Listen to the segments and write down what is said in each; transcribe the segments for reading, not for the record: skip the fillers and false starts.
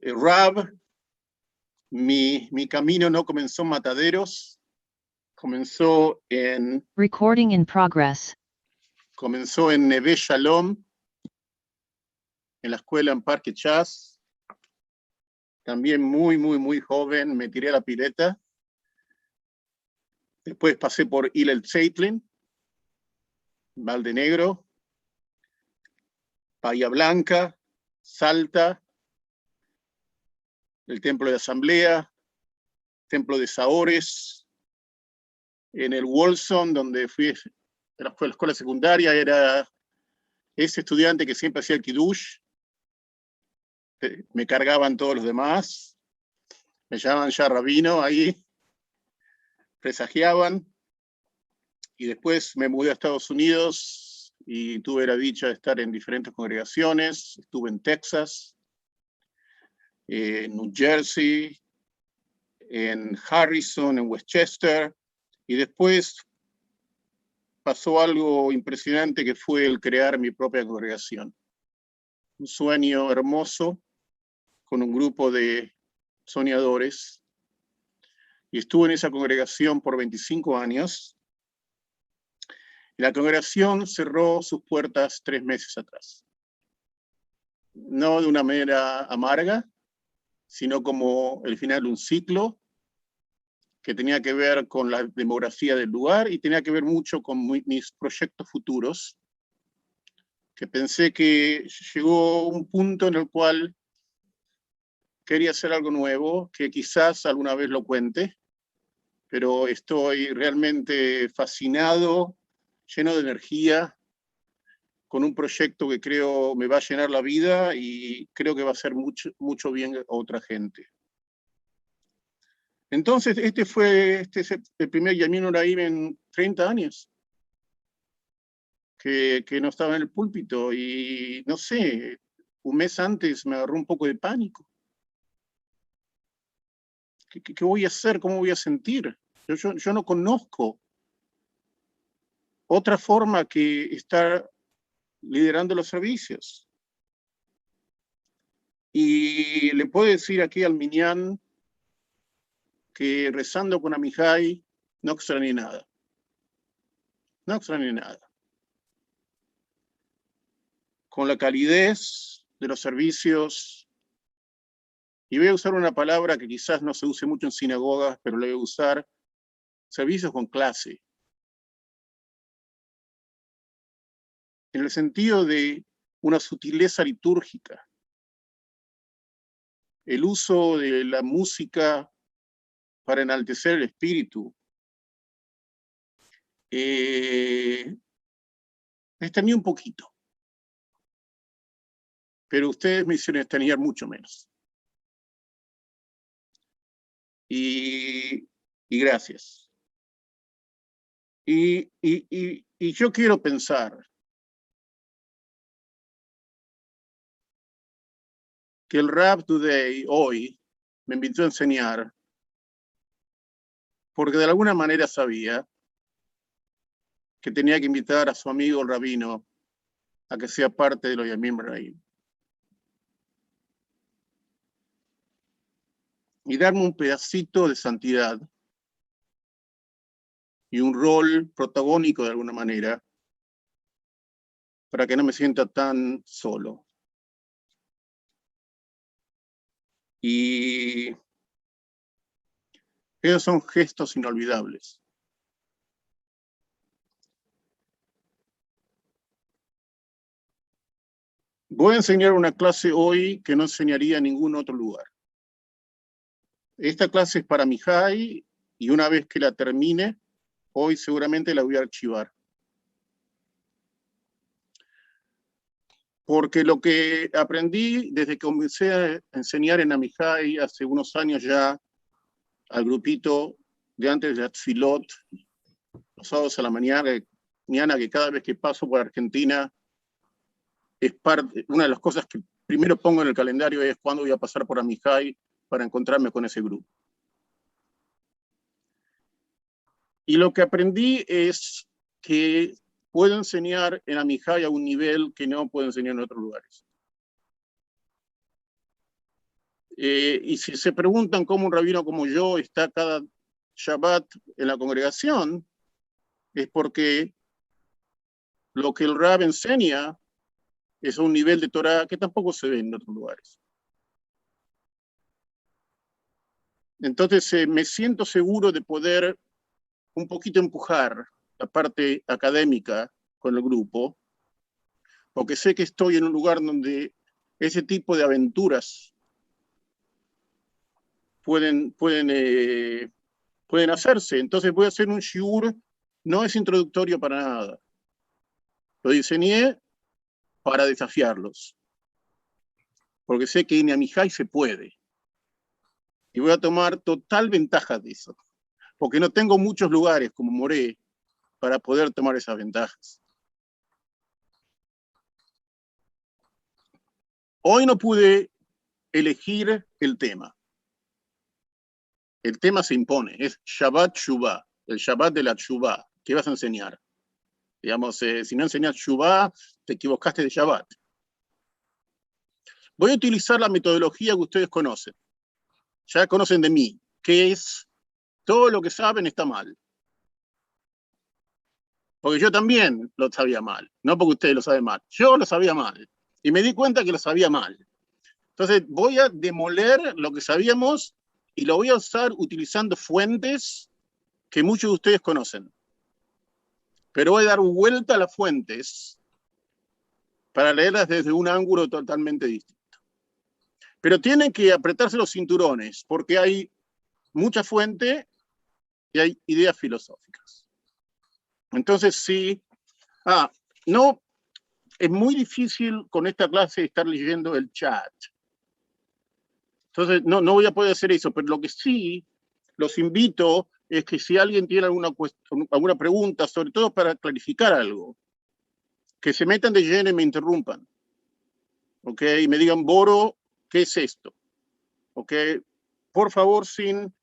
Rab, mi camino no comenzó en Mataderos, comenzó en... Recording in progress. Comenzó en Neve Shalom, en la escuela en Parque Chas. También muy joven me tiré a la pileta. Después pasé por Hillel Zeitlin, Valde Negro, Bahía Blanca, Salta, el Templo de Asamblea, Templo de Saores, en el Wolson, donde fui a la escuela secundaria, era ese estudiante que siempre hacía el Kiddush. Me cargaban todos los demás, me llamaban ya rabino ahí, presagiaban, y después me mudé a Estados Unidos y tuve la dicha de estar en diferentes congregaciones. Estuve en Texas, en New Jersey, en Harrison, en Westchester, y después pasó algo impresionante que fue el crear mi propia congregación. Un sueño hermoso con un grupo de soñadores, y estuve en esa congregación por 25 años. La congregación cerró sus puertas 3 meses atrás. No de una manera amarga, sino como el final de un ciclo que tenía que ver con la demografía del lugar y tenía que ver mucho con mis proyectos futuros, que pensé que llegó un punto en el cual quería hacer algo nuevo, que quizás alguna vez lo cuente, pero estoy realmente fascinado, lleno de energía, con un proyecto que creo me va a llenar la vida y creo que va a hacer mucho bien a otra gente. Entonces, este es el primer Yamin Oraim en 30 años, que no estaba en el púlpito, y no sé, un mes antes me agarró un poco de pánico. ¿Qué voy a hacer? ¿Cómo voy a sentir? Yo no conozco otra forma que estar liderando los servicios. Y le puedo decir aquí al Minyan que rezando con Amijay no extrañé nada. No extrañé nada. Con la calidez de los servicios, y voy a usar una palabra que quizás no se use mucho en sinagogas, pero la voy a usar, servicios con clase. En el sentido de una sutileza litúrgica. El uso de la música para enaltecer el espíritu. Extrañé un poquito. Pero ustedes me hicieron extrañar mucho menos. Y gracias. Y yo quiero pensar que el Rab Today, hoy, me invitó a enseñar, porque de alguna manera sabía que tenía que invitar a su amigo el rabino a que sea parte de los Yamim Oraim. Y darme un pedacito de santidad y un rol protagónico de alguna manera, para que no me sienta tan solo. Y esos son gestos inolvidables. Voy a enseñar una clase hoy que no enseñaría en ningún otro lugar. Esta clase es para Mijay, y una vez que la termine, hoy seguramente la voy a archivar. Porque lo que aprendí desde que comencé a enseñar en Amijay hace unos años ya, al grupito de antes de Atfilot, los sábados a la mañana, que cada vez que paso por Argentina, es una de las cosas que primero pongo en el calendario es cuándo voy a pasar por Amijay para encontrarme con ese grupo. Y lo que aprendí es que puedo enseñar en Amijay a un nivel que no puedo enseñar en otros lugares. Y si se preguntan cómo un rabino como yo está cada Shabbat en la congregación, es porque lo que el Rab enseña es un nivel de Torah que tampoco se ve en otros lugares. Entonces me siento seguro de poder un poquito empujar la parte académica con el grupo, porque sé que estoy en un lugar donde ese tipo de aventuras pueden hacerse. Entonces voy a hacer un shiur, no es introductorio para nada. Lo diseñé para desafiarlos, porque sé que en Amijay se puede. Y voy a tomar total ventaja de eso, porque no tengo muchos lugares como Moré para poder tomar esas ventajas. Hoy no pude elegir el tema. El tema se impone, es Shabbat Shuvah, el Shabbat de la Shuvah. ¿Qué vas a enseñar? Digamos, si no enseñas Shuvah, te equivocaste de Shabbat. Voy a utilizar la metodología que ustedes conocen. Ya conocen de mí, que es todo lo que saben está mal. Porque yo también lo sabía mal, no porque ustedes lo saben mal. Yo lo sabía mal y me di cuenta que lo sabía mal. Entonces voy a demoler lo que sabíamos y lo voy a usar utilizando fuentes que muchos de ustedes conocen. Pero voy a dar vuelta a las fuentes para leerlas desde un ángulo totalmente distinto. Pero tienen que apretarse los cinturones, porque hay mucha fuente y hay ideas filosóficas. Entonces, sí, no, es muy difícil con esta clase estar leyendo el chat. Entonces, no voy a poder hacer eso, pero lo que sí los invito es que si alguien tiene alguna pregunta, sobre todo para clarificar algo, que se metan de lleno y me interrumpan. ¿Ok? Y me digan, Boro, ¿qué es esto? ¿Ok? Por favor, sin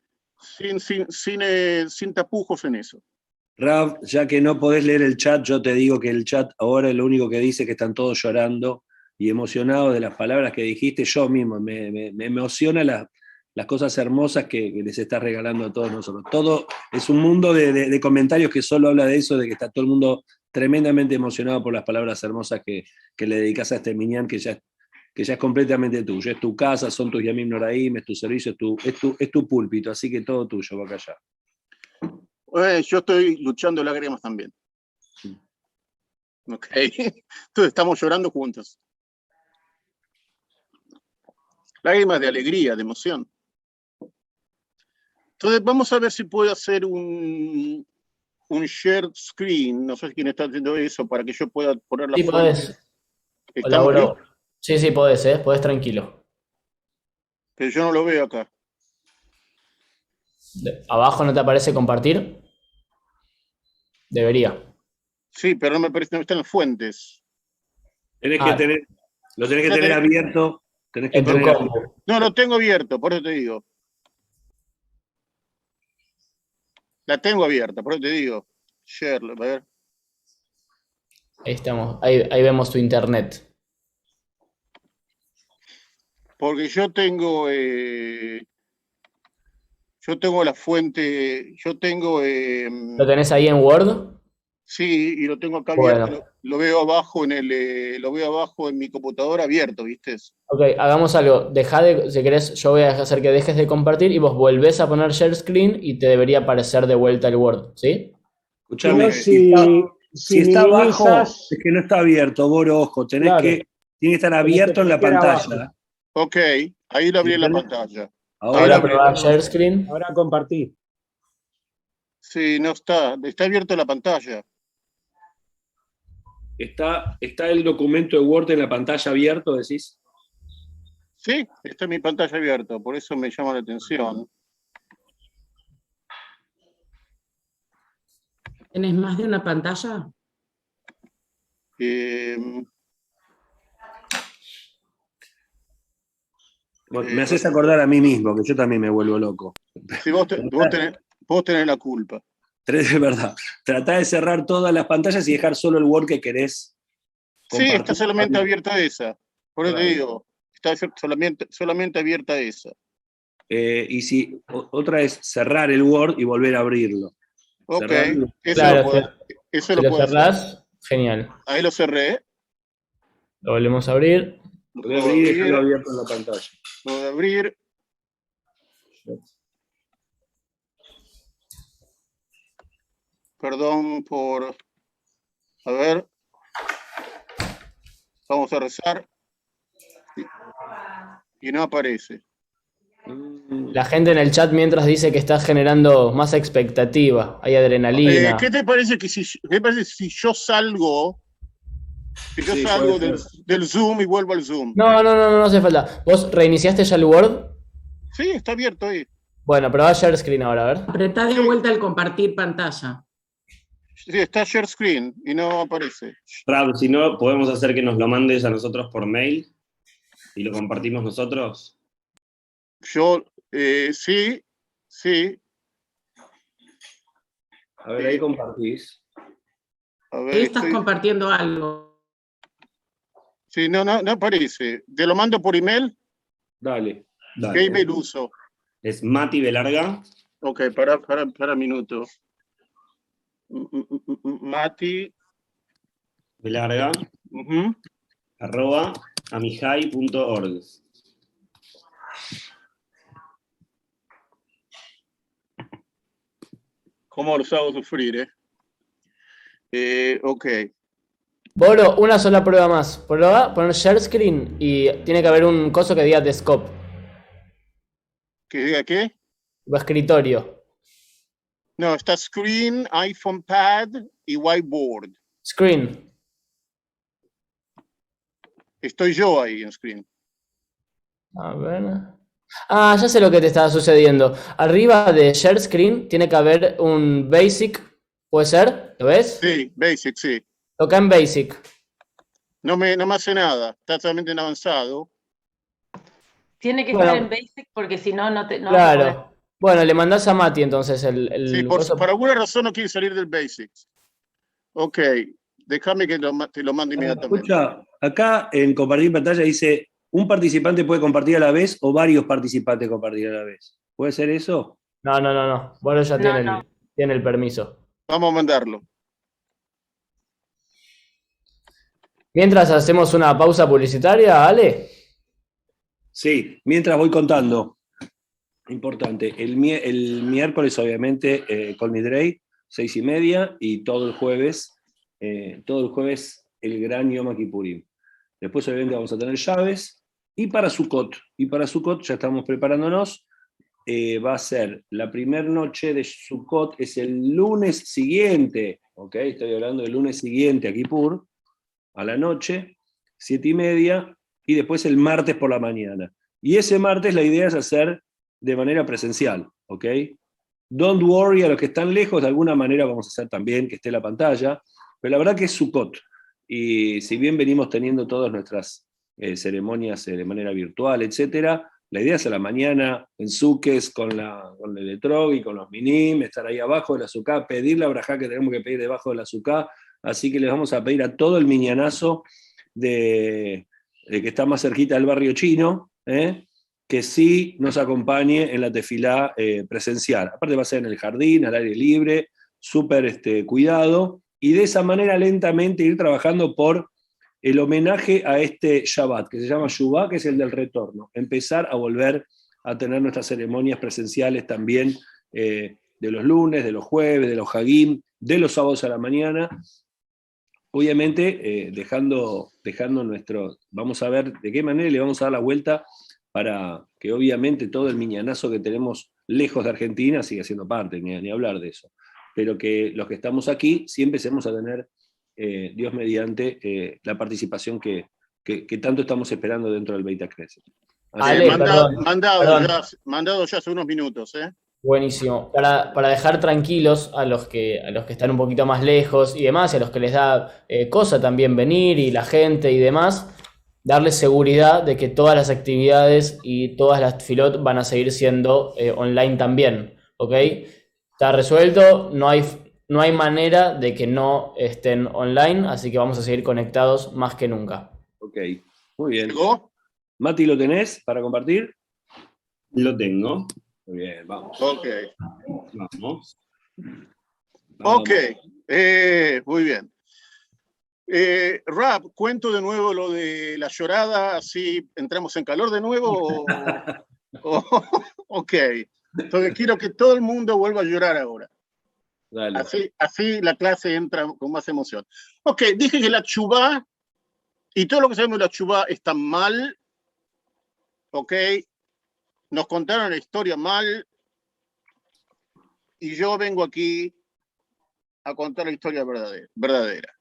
tapujos en eso. Rav, ya que no podés leer el chat, yo te digo que el chat ahora lo único que dice es que están todos llorando y emocionados de las palabras que dijiste. Yo mismo me emociona las cosas hermosas que les estás regalando a todos nosotros. Todo es un mundo de comentarios que solo habla de eso, de que está todo el mundo tremendamente emocionado por las palabras hermosas que le dedicas a este minyan que ya es completamente tuyo. Es tu casa, son tus Yamim Noraim, es tu servicio, es tu púlpito, así que todo tuyo, Bacallá. Yo estoy luchando lágrimas también. Ok. Entonces estamos llorando juntos. Lágrimas de alegría, de emoción. Entonces vamos a ver si puedo hacer un shared screen. No sé quién está haciendo eso para que yo pueda poner la Sí, fuente. podés. Hola, Boro. Sí, podés, podés tranquilo. Pero yo no lo veo acá. ¿Abajo no te aparece compartir? Debería. Sí, pero no me parece, no están las fuentes. Lo tenés que tener abierto. En tu compu. No, lo tengo abierto, por eso te digo. La tengo abierta, por eso te digo. Share, a ver. Ahí estamos. Ahí vemos tu internet. Porque yo tengo la fuente, ¿Lo tenés ahí en Word? sí, y lo tengo acá Bueno. abierto, lo veo abajo en mi computadora abierto, ¿viste? Ok, hagamos algo. Si querés, yo voy a hacer que dejes de compartir y vos volvés a poner share screen y te debería aparecer de vuelta el Word, ¿sí? Escuchame, si está abajo, es que no está abierto, Boro, ojo, tiene que estar abierto en la pantalla. Ok, ahí lo abrí en la pantalla. Ahora probá share screen. Ahora compartí. Sí, no está abierto en la pantalla. ¿Está el documento de Word en la pantalla abierto, decís? Sí, está en mi pantalla abierta, por eso me llama la atención. ¿Tenés más de una pantalla? Bueno, me haces acordar a mí mismo, que yo también me vuelvo loco. Sí, vos tenés la culpa. Es verdad. Tratá de cerrar todas las pantallas y dejar solo el Word que querés compartir. Sí, está solamente abierta esa. Por eso te digo, Está solamente abierta esa. Y si otra es cerrar el Word y volver a abrirlo. Ok, Cerrarlo. eso Claro, lo puedo, eso si lo lo puedo hacer. cerrás, genial. Ahí lo cerré. Lo volvemos a abrir. Lo voy a abrir y dejarlo abierto en la pantalla. Lo voy a abrir. Perdón por... A ver. Vamos a rezar. Y no aparece. La gente en el chat mientras dice que estás generando más expectativa, hay adrenalina. ¿Qué te parece si yo salgo? Si yo Sí, salgo puede del Zoom y vuelvo al Zoom. No hace falta. ¿Vos reiniciaste ya el Word? Sí, está abierto ahí. Bueno, pero va a share screen ahora, a ver. Apretá de vuelta el compartir pantalla. Sí, está share screen y no aparece. Rab, si no, podemos hacer que nos lo mandes a nosotros por mail y lo compartimos nosotros. Yo, sí. A ver, ahí compartís. A ver, Ahí estás compartiendo algo. Sí, no aparece. ¿Te lo mando por email? Dale. ¿Qué email uso? Es Mati Belarga. Ok, para minuto. Mati. Belarga, @amijai.org. ¿Cómo los hago sufrir, ok. Boro, una sola prueba más. Prueba, poner share screen y tiene que haber un coso que diga desktop. ¿Que diga qué? O escritorio. No, está screen, iPhone pad y whiteboard. Screen. Estoy yo ahí en screen. A ver. Ah, ya sé lo que te estaba sucediendo. Arriba de share screen tiene que haber un basic. ¿Puede ser? ¿Lo ves? Sí, basic, sí. Toca en basic. No me hace nada. Está totalmente en avanzado. Tiene que Bueno. estar en basic porque si no, no te podés. Claro. Bueno, le mandás a Mati entonces Sí, por alguna razón no quiere salir del basics. Ok, déjame que te lo mando inmediatamente. Escucha, acá en compartir pantalla dice, un participante puede compartir a la vez o varios participantes compartir a la vez. ¿Puede ser eso? No. Bueno, ya No. tiene el permiso. Vamos a mandarlo. Mientras hacemos una pausa publicitaria, Ale. Sí, mientras voy contando. Importante, el miércoles obviamente Call Me Dre, 6:30, y todo el jueves el gran Yom Kippurim. Después obviamente vamos a tener llaves, y para Sukkot ya estamos preparándonos. Va a ser la primera noche de Sukkot, es el lunes siguiente, ¿ok? Estoy hablando del lunes siguiente a Kippur, a la noche, 7:30, y después el martes por la mañana. Y ese martes la idea es hacer de manera presencial, ¿ok? Don't worry, a los que están lejos, de alguna manera vamos a hacer también que esté la pantalla, pero la verdad que es Sukkot, y si bien venimos teniendo todas nuestras ceremonias de manera virtual, etcétera, la idea es a la mañana en Suques con el etrog y con los minim, estar ahí abajo de la suká, pedir la brajá que tenemos que pedir debajo de la suká, así que les vamos a pedir a todo el miñanazo de que está más cerquita del barrio chino, que sí nos acompañe en la tefilá presencial. Aparte va a ser en el jardín, al aire libre, súper cuidado, y de esa manera lentamente ir trabajando por el homenaje a este Shabbat, que se llama Shuvá, que es el del retorno. Empezar a volver a tener nuestras ceremonias presenciales también de los lunes, de los jueves, de los Hagim, de los sábados a la mañana. Obviamente dejando nuestro... Vamos a ver de qué manera le vamos a dar la vuelta para que obviamente todo el miñanazo que tenemos lejos de Argentina siga siendo parte, ni hablar de eso. Pero que los que estamos aquí sí empecemos a tener, Dios mediante, la participación que tanto estamos esperando dentro del Beit HaKnesset. Ale, mandado ya hace unos minutos, Buenísimo. Para dejar tranquilos a los que están un poquito más lejos y demás, y a los que les da cosa también venir y la gente y demás, darles seguridad de que todas las actividades y todas las tefilot van a seguir siendo online también, ¿ok? Está resuelto, no hay manera de que no estén online, así que vamos a seguir conectados más que nunca. Ok, muy bien. ¿Llegó? Mati, ¿lo tenés para compartir? Lo tengo. Muy bien, vamos. Ok. Vamos. Ok. Muy bien. Rap, cuento de nuevo lo de la llorada, así entramos en calor de nuevo. Ok. Entonces quiero que todo el mundo vuelva a llorar ahora. Dale. Así la clase entra con más emoción. Ok, dije que la chubá y todo lo que sabemos de la chubá está mal. Ok. Nos contaron la historia mal. Y yo vengo aquí a contar la historia verdadera.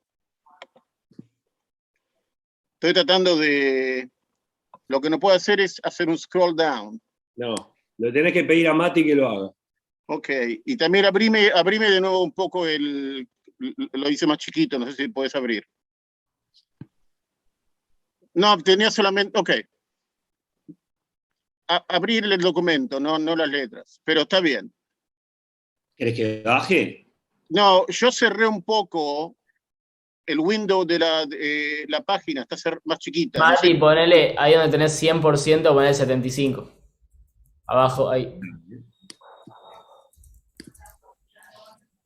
Estoy tratando de... Lo que no puedo hacer es hacer un scroll down. No, lo tenés que pedir a Mati que lo haga. Ok, y también abrime de nuevo un poco el... Lo hice más chiquito, no sé si puedes abrir. No, tenía solamente... Ok. Abrir el documento, no las letras, pero está bien. ¿Querés que baje? No, yo cerré un poco el window de la página, está más chiquita. No Mati, sé. ponele, ahí donde tenés 100%, ponele 75. Abajo, ahí.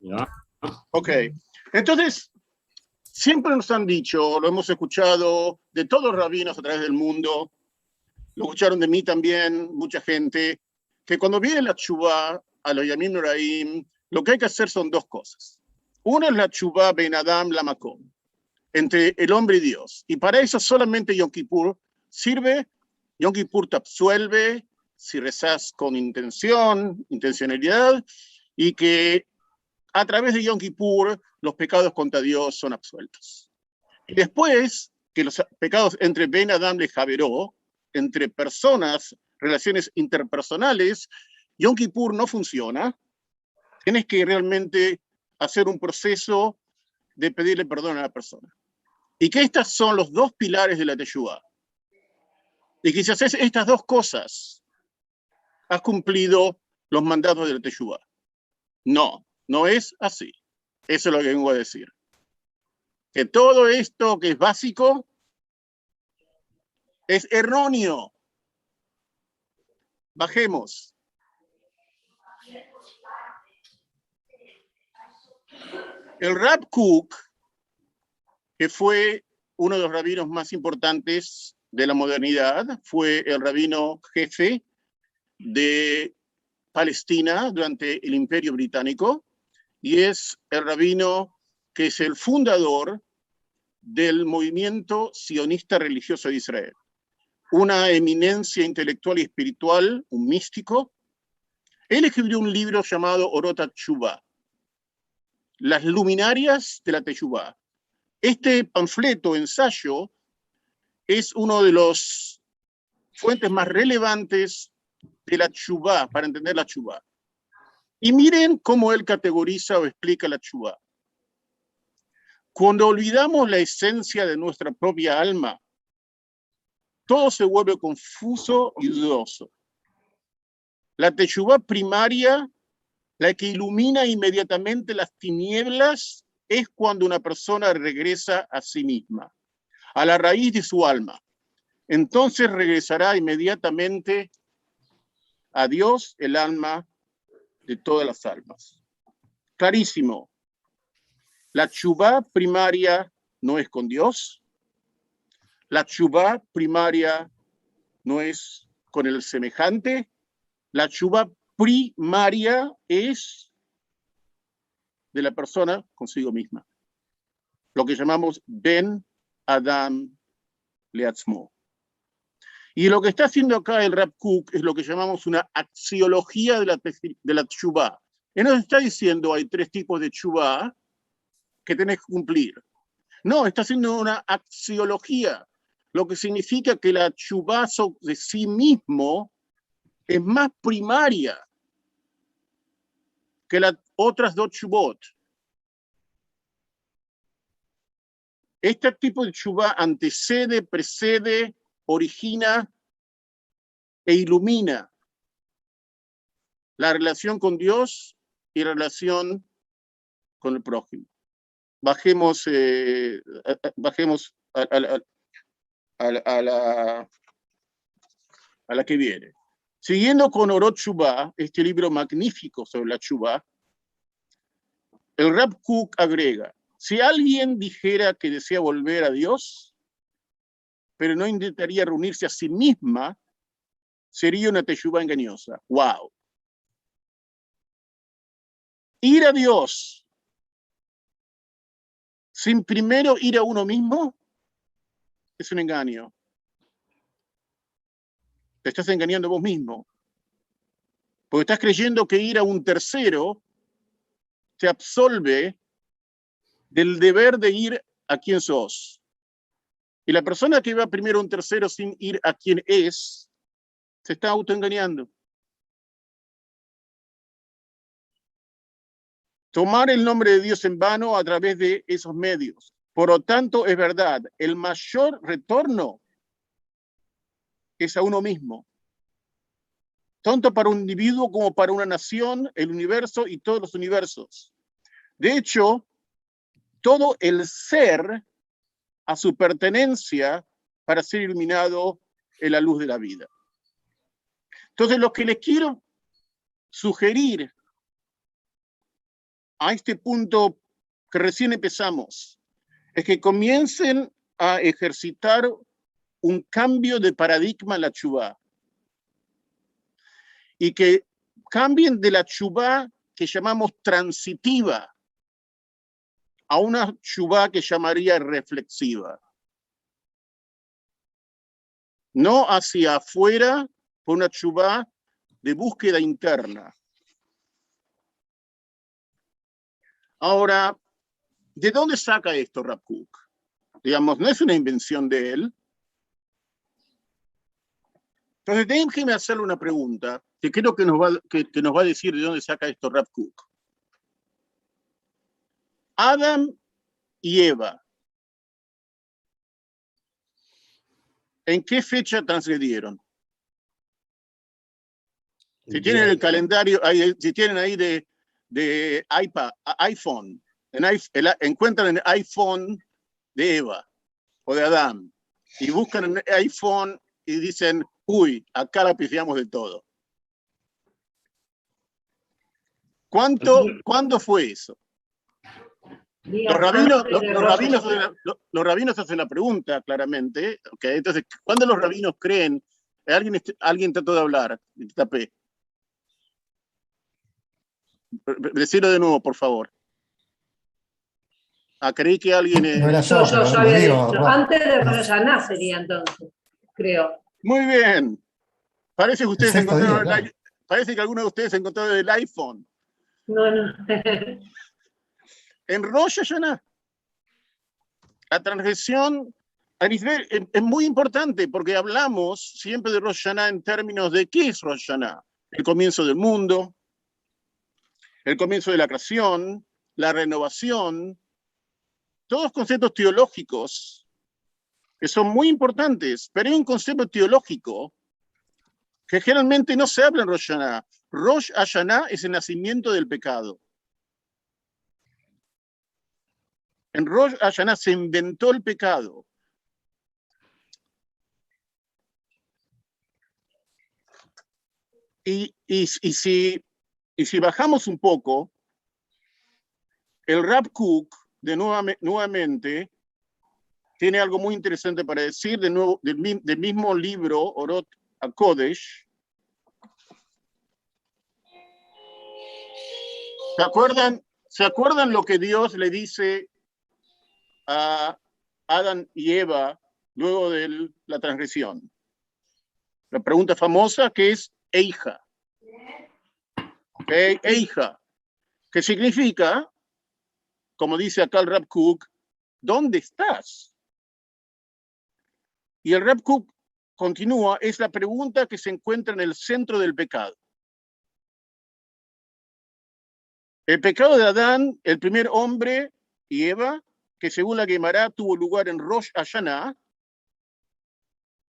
Ya. Ok, entonces, siempre nos han dicho, lo hemos escuchado de todos los rabinos a través del mundo, lo escucharon de mí también, mucha gente, que cuando viene la tshuvá a los Yamim Noraim, lo que hay que hacer son dos cosas. Una es la tshuvá ben Adam la Makom, entre el hombre y Dios. Y para eso solamente Yom Kippur sirve. Yom Kippur te absuelve si rezas con intencionalidad, y que a través de Yom Kippur los pecados contra Dios son absueltos. Y después, que los pecados entre Ben Adam le Javeró, entre personas, relaciones interpersonales, Yom Kippur no funciona. Tienes que realmente hacer un proceso de pedirle perdón a la persona. Y que estas son los dos pilares de la Teshuvá. Y que si haces estas dos cosas, has cumplido los mandatos de la Teshuvá. No, no es así. Eso es lo que vengo a decir. Que todo esto que es básico es erróneo. Bajemos. El Rab Kook, que fue uno de los rabinos más importantes de la modernidad, fue el rabino jefe de Palestina durante el Imperio Británico y es el rabino que es el fundador del movimiento sionista religioso de Israel. Una eminencia intelectual y espiritual, un místico. Él escribió un libro llamado Orot HaTeshuvah, las luminarias de la Teshuvah. Este panfleto, ensayo, es uno de los fuentes más relevantes de la Teshuvah, para entender la Teshuvah. Y miren cómo él categoriza o explica la Teshuvah. Cuando olvidamos la esencia de nuestra propia alma, todo se vuelve confuso y dudoso. La Teshuvah primaria, la que ilumina inmediatamente las tinieblas, es cuando una persona regresa a sí misma, a la raíz de su alma. Entonces regresará inmediatamente a Dios, el alma de todas las almas. Clarísimo. La teshuvá primaria no es con Dios. La teshuvá primaria no es con el semejante. La teshuvá primaria es de la persona consigo misma. Lo que llamamos Ben Adam Leatzmo. Y lo que está haciendo acá el Rab Kook es lo que llamamos una axiología de la teshuvá. Él nos está diciendo hay tres tipos de teshuvá que tenés que cumplir. No, está haciendo una axiología, lo que significa que la teshuvá de sí mismo es más primaria que las otras dos teshuvot. Este tipo de teshuvá antecede, precede, origina e ilumina la relación con Dios y la relación con el prójimo. Bajemos a la a la que viene. Siguiendo con Orot Shuvah, este libro magnífico sobre la Shuvah, el Rav Kook agrega, si alguien dijera que desea volver a Dios, pero no intentaría reunirse a sí misma, sería una teshuvá engañosa. ¡Wow! Ir a Dios sin primero ir a uno mismo es un engaño. Te estás engañando vos mismo. Porque estás creyendo que ir a un tercero te absolve del deber de ir a quien sos. Y la persona que va primero a un tercero sin ir a quien es, se está autoengañando. Tomar el nombre de Dios en vano a través de esos medios. Por lo tanto, es verdad, el mayor retorno es a uno mismo. Tanto para un individuo como para una nación, el universo y todos los universos. De hecho, todo el ser a su pertenencia para ser iluminado en la luz de la vida. Entonces, lo que les quiero sugerir a este punto que recién empezamos es que comiencen a ejercitar un cambio de paradigma en la Teshuvá y que cambien de la Teshuvá que llamamos transitiva a una Teshuvá que llamaría reflexiva. No hacia afuera, por una Teshuvá de búsqueda interna. Ahora, ¿de dónde saca esto Rav Kook? Digamos, no es una invención de él. Entonces, déjenme hacerle una pregunta que creo que nos va a decir de dónde saca esto Rav Kook. Adán y Eva, ¿en qué fecha transgredieron? Si tienen el calendario, si tienen ahí de iPad, iPhone, encuentran el iPhone de Eva o de Adán y buscan en el iPhone y dicen, uy, acá la pifiamos de todo. ¿Cuándo fue eso? Los rabinos hacen la pregunta, claramente. Okay, entonces, ¿cuándo los rabinos creen? Alguien trató de hablar, tapé. Decirlo de nuevo, por favor. Creí que alguien... No era yo, Yo había dicho. Antes de Rosh Hashanah sería entonces, creo. Muy bien. Parece que ustedes encontraron parece que alguno de ustedes encontró el iPhone. No. En Rosh Hashanah. La transgresión es muy importante porque hablamos siempre de Rosh Hashanah en términos de ¿qué es Rosh Hashanah? El comienzo del mundo, el comienzo de la creación, la renovación, todos conceptos teológicos que son muy importantes, pero hay un concepto teológico que generalmente no se habla en Rosh Hashanah. Rosh Hashanah es el nacimiento del pecado. En Rosh Hashanah se inventó el pecado. Y si bajamos un poco, el Rav Kook, nuevamente, tiene algo muy interesante para decir, de nuevo, del mismo libro, Orot HaKodesh. ¿Se acuerdan lo que Dios le dice a Adán y Eva luego de la transgresión? La pregunta famosa que es Eija. Okay, Eija, que significa, como dice acá el Rav Kook, ¿dónde estás? Y el Rav Kook continúa, es la pregunta que se encuentra en el centro del pecado. El pecado de Adán, el primer hombre, y Eva, que según la Gemara tuvo lugar en Rosh Hashanah,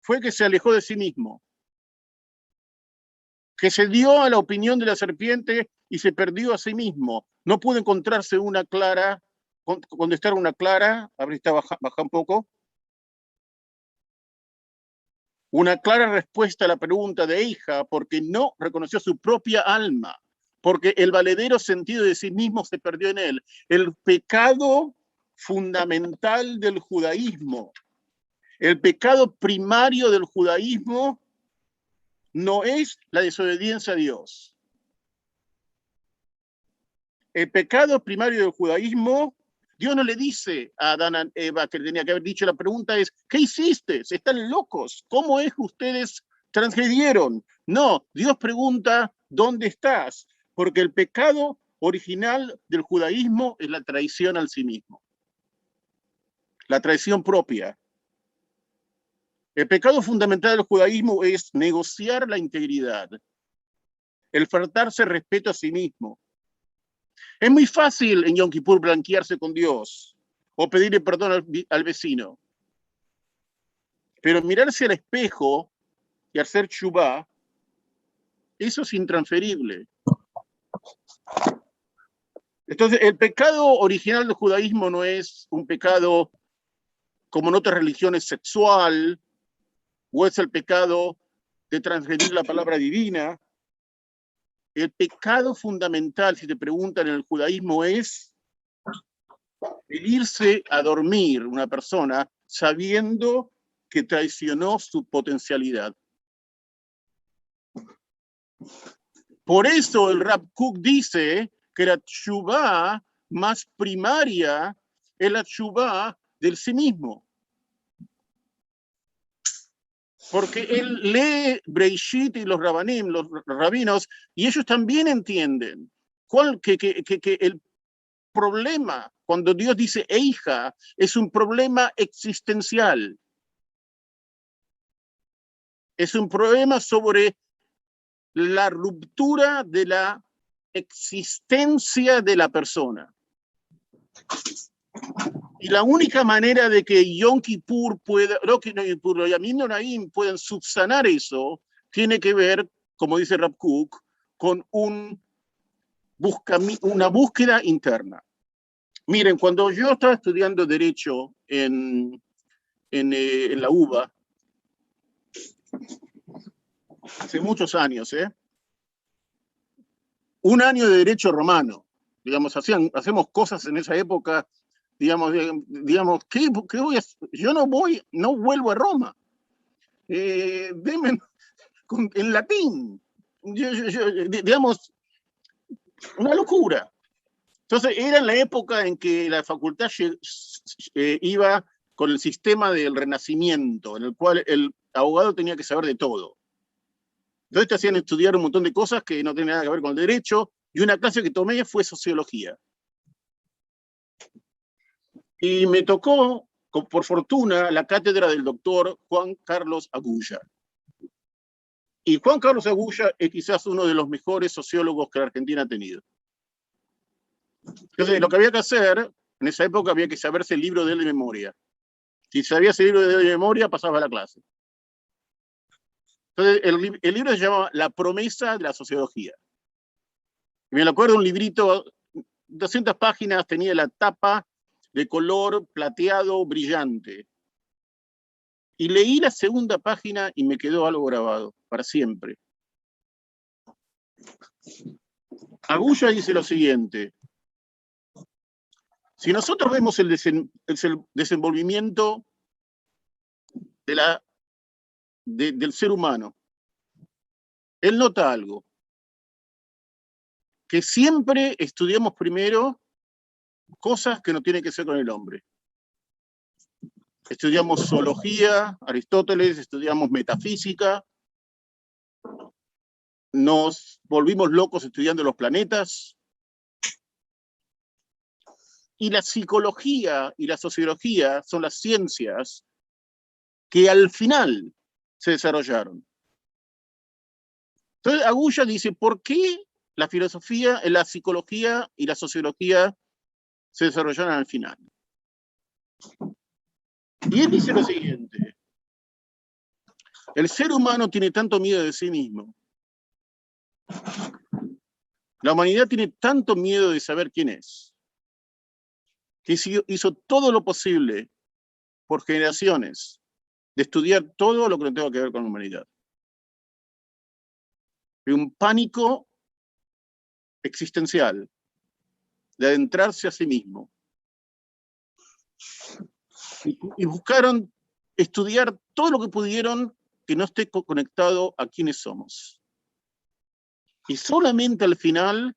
fue que se alejó de sí mismo, que se dio a la opinión de la serpiente y se perdió a sí mismo. No pudo encontrarse una clara, contestar una clara. A ver, baja un poco. Una clara respuesta a la pregunta de Eija, porque no reconoció su propia alma, porque el valedero sentido de sí mismo se perdió en él. El pecado fundamental del judaísmo, el pecado primario del judaísmo no es la desobediencia a Dios. El pecado primario del judaísmo, Dios no le dice a Adán y Eva que tenía que haber dicho, la pregunta es, ¿qué hiciste? ¿Están locos? ¿Cómo es que ustedes transgredieron? No, Dios pregunta, ¿dónde estás? Porque el pecado original del judaísmo es la traición al sí mismo. La traición propia. El pecado fundamental del judaísmo es negociar la integridad, el faltarse respeto a sí mismo. Es muy fácil en Yom Kippur blanquearse con Dios o pedirle perdón al vecino. Pero mirarse al espejo y hacer teshuvá, eso es intransferible. Entonces, el pecado original del judaísmo no es un pecado como en otras religiones sexual, o es el pecado de transgredir la palabra divina. El pecado fundamental, si te preguntan en el judaísmo, es el irse a dormir una persona sabiendo que traicionó su potencialidad. Por eso el Rav Kook dice que la teshuvá más primaria es la teshuvá del sí mismo. Porque él lee Breishit y los rabanim, los rabinos, y ellos también entienden que el problema, cuando Dios dice Eija, es un problema existencial. Es un problema sobre la ruptura de la existencia de la persona. Y la única manera de que Yom Kippur pueda, los Yamim Noraim puedan subsanar eso, tiene que ver, como dice Rav Kook, con una búsqueda interna. Miren, cuando yo estaba estudiando Derecho en la UBA, hace muchos años, un año de Derecho Romano, digamos, hacemos cosas en esa época. Digamos, ¿qué voy a hacer? Yo no vuelvo a Roma. Denme en latín. Digamos, una locura. Entonces, era en la época en que la facultad iba con el sistema del Renacimiento, en el cual el abogado tenía que saber de todo. Entonces te hacían estudiar un montón de cosas que no tenían nada que ver con el derecho, y una clase que tomé fue sociología. Y me tocó, por fortuna, la cátedra del doctor Juan Carlos Agulla. Y Juan Carlos Agulla es quizás uno de los mejores sociólogos que la Argentina ha tenido. Entonces, lo que había que hacer, en esa época había que saberse el libro de él de memoria. Si sabías el libro de él de memoria, pasabas a la clase. Entonces, el libro se llama La promesa de la sociología. Y me acuerdo, un librito, 200 páginas, tenía la tapa de color plateado brillante. Y leí la segunda página y me quedó algo grabado, para siempre. Agulla dice lo siguiente: si nosotros vemos el desenvolvimiento del ser humano, él nota algo, que siempre estudiamos primero cosas que no tienen que ser con el hombre. Estudiamos zoología, Aristóteles, estudiamos metafísica, nos volvimos locos estudiando los planetas, y la psicología y la sociología son las ciencias que al final se desarrollaron. Entonces Agulla dice, ¿por qué la filosofía, la psicología y la sociología se desarrollaron al final? Y él dice lo siguiente: el ser humano tiene tanto miedo de sí mismo, la humanidad tiene tanto miedo de saber quién es, que hizo todo lo posible por generaciones de estudiar todo lo que no tenga que ver con la humanidad. Hay un pánico existencial de adentrarse a sí mismo. Y buscaron estudiar todo lo que pudieron que no esté conectado a quiénes somos. Y solamente al final,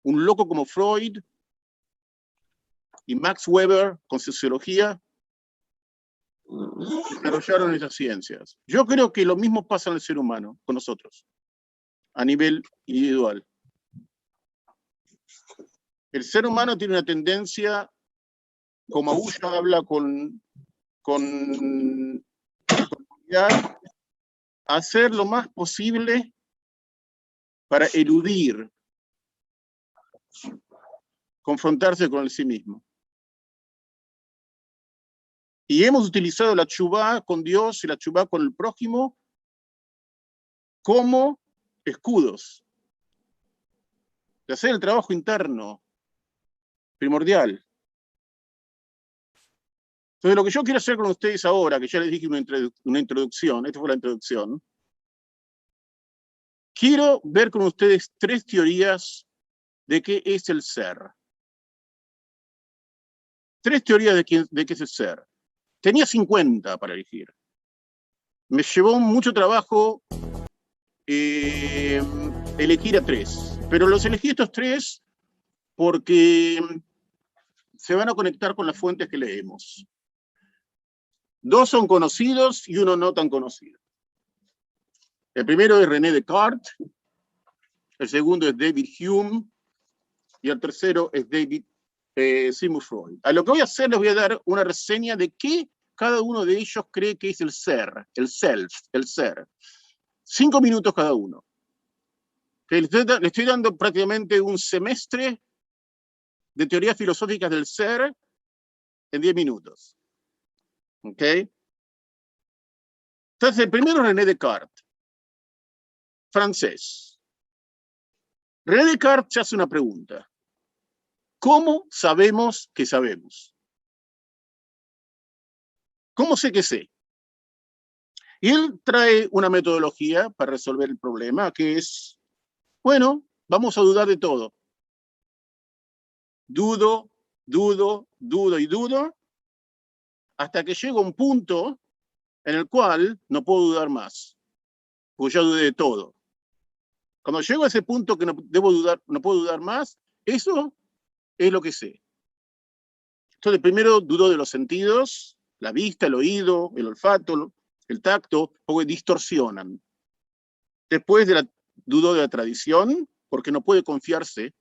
un loco como Freud y Max Weber, con sociología, desarrollaron esas ciencias. Yo creo que lo mismo pasa en el ser humano, con nosotros, a nivel individual. El ser humano tiene una tendencia, como Abuya habla con a hacer lo más posible para eludir, confrontarse con el sí mismo. Y hemos utilizado la teshuvá con Dios y la teshuvá con el prójimo como escudos de hacer el trabajo interno primordial. Entonces, lo que yo quiero hacer con ustedes ahora, que ya les dije una introducción, esta fue la introducción, quiero ver con ustedes 3 teorías de qué es el ser. 3 teorías de qué es el ser. Tenía 50 para elegir. Me llevó mucho trabajo elegir a 3. Pero los elegí estos 3 porque se van a conectar con las fuentes que leemos. 2 son conocidos y 1 no tan conocido. El primero es René Descartes, el segundo es David Hume y el tercero es Sigmund Freud. A lo que voy a hacer, les voy a dar una reseña de qué cada uno de ellos cree que es el ser, el self, el ser. 5 minutos cada uno. Le estoy dando prácticamente un semestre de teorías filosóficas del ser en 10 minutos. ¿Ok? Entonces, el primero es René Descartes, francés. René Descartes se hace una pregunta. ¿Cómo sabemos que sabemos? ¿Cómo sé que sé? Y él trae una metodología para resolver el problema, que es, bueno, vamos a dudar de todo. Dudo, dudo, dudo y dudo, hasta que llego a un punto en el cual no puedo dudar más, porque ya dudé de todo. Cuando llego a ese punto que no puedo dudar más, eso es lo que sé. Entonces, primero dudo de los sentidos, la vista, el oído, el olfato, el tacto, porque distorsionan. Después dudo de la tradición, porque no puede confiarse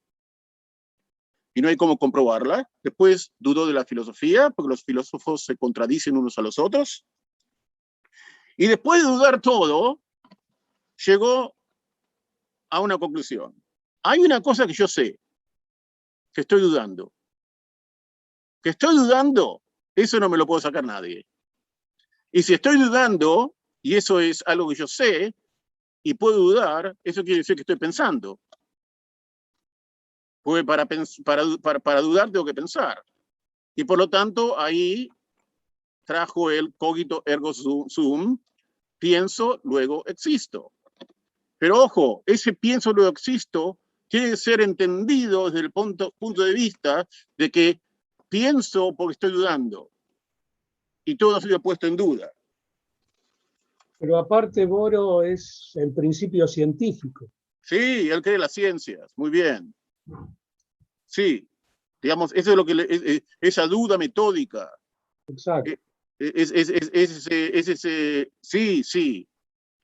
y no hay cómo comprobarla. Después dudo de la filosofía, porque los filósofos se contradicen unos a los otros. Y después de dudar todo, llegó a una conclusión. Hay una cosa que yo sé, que estoy dudando. Que estoy dudando, eso no me lo puede sacar nadie. Y si estoy dudando, y eso es algo que yo sé, y puedo dudar, eso quiere decir que estoy pensando. Porque para dudar tengo que pensar. Y por lo tanto, ahí trajo el cogito ergo sum, pienso, luego existo. Pero ojo, ese pienso, luego existo, tiene que ser entendido desde el punto de vista de que pienso porque estoy dudando. Y todo ha sido puesto en duda. Pero aparte, Boro es el principio científico. Sí, él cree en las ciencias, muy bien. Sí, digamos, eso es lo que esa duda metódica. Exacto. Sí,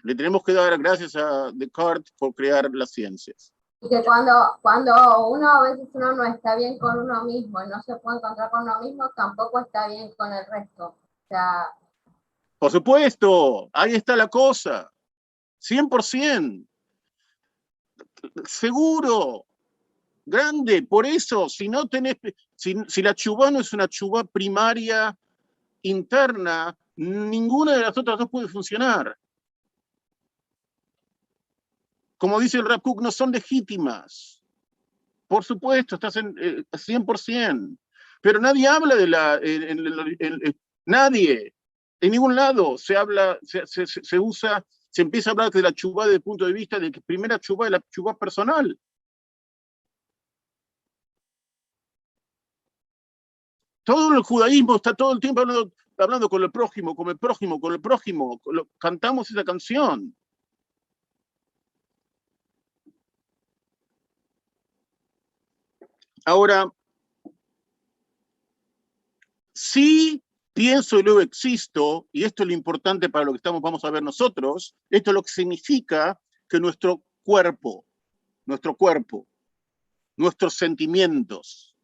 le tenemos que dar gracias a Descartes por crear las ciencias. Y que cuando uno a veces uno no está bien con uno mismo y no se puede encontrar con uno mismo, tampoco está bien con el resto. O sea, por supuesto, ahí está la cosa. 100%. Seguro. Grande. Por eso, si no tenés, si la teshuvá no es una teshuvá primaria interna, ninguna de las otras dos puede funcionar. Como dice el Rav Kook, no son legítimas. Por supuesto, estás en 100%. Pero nadie habla de nadie. En ningún lado se habla, se usa, se empieza a hablar de la chubá desde el punto de vista de que primera chubá es la chubá personal. Todo el judaísmo está todo el tiempo hablando con el prójimo, con el prójimo, con el prójimo. Cantamos esa canción. Ahora, sí pienso y luego existo, y esto es lo importante para lo que vamos a ver nosotros, esto es lo que significa que nuestro cuerpo, nuestros sentimientos,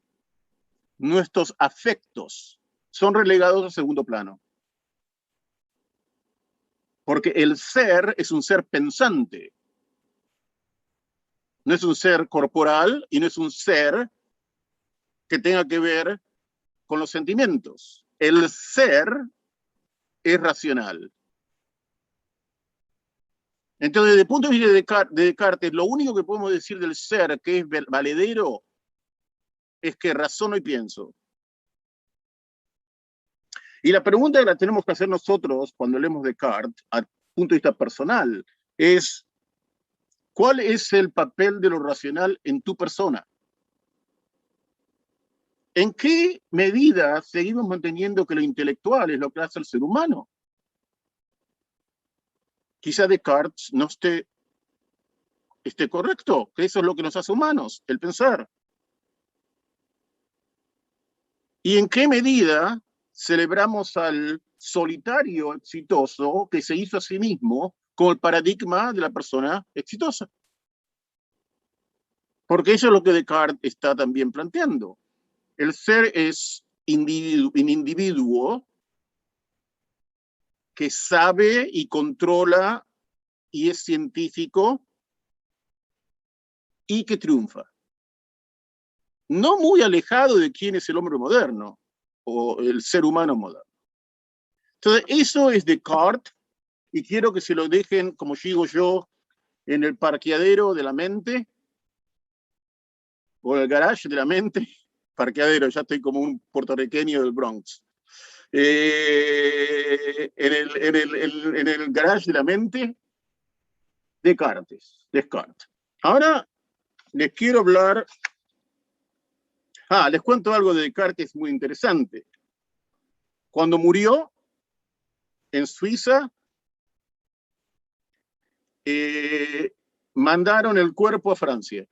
nuestros afectos son relegados a segundo plano. Porque el ser es un ser pensante. No es un ser corporal y no es un ser que tenga que ver con los sentimientos. El ser es racional. Entonces, desde el punto de vista de Descartes, lo único que podemos decir del ser que es valedero es que razono y pienso. Y la pregunta que la tenemos que hacer nosotros cuando leemos Descartes, al punto de vista personal, es ¿cuál es el papel de lo racional en tu persona? ¿En qué medida seguimos manteniendo que lo intelectual es lo que hace al ser humano? Quizá Descartes no esté correcto, que eso es lo que nos hace humanos, el pensar. ¿Y en qué medida celebramos al solitario exitoso que se hizo a sí mismo como el paradigma de la persona exitosa? Porque eso es lo que Descartes está también planteando. El ser es un individuo que sabe y controla y es científico y que triunfa. No muy alejado de quién es el hombre moderno o el ser humano moderno. Entonces, eso es Descartes y quiero que se lo dejen, como digo yo, en el parqueadero de la mente o el garage de la mente. Parqueadero, ya estoy como un puertorriqueño del Bronx. En el garage de la mente, Descartes. Ahora les quiero hablar. Les cuento algo de Descartes muy interesante. Cuando murió en Suiza, mandaron el cuerpo a Francia.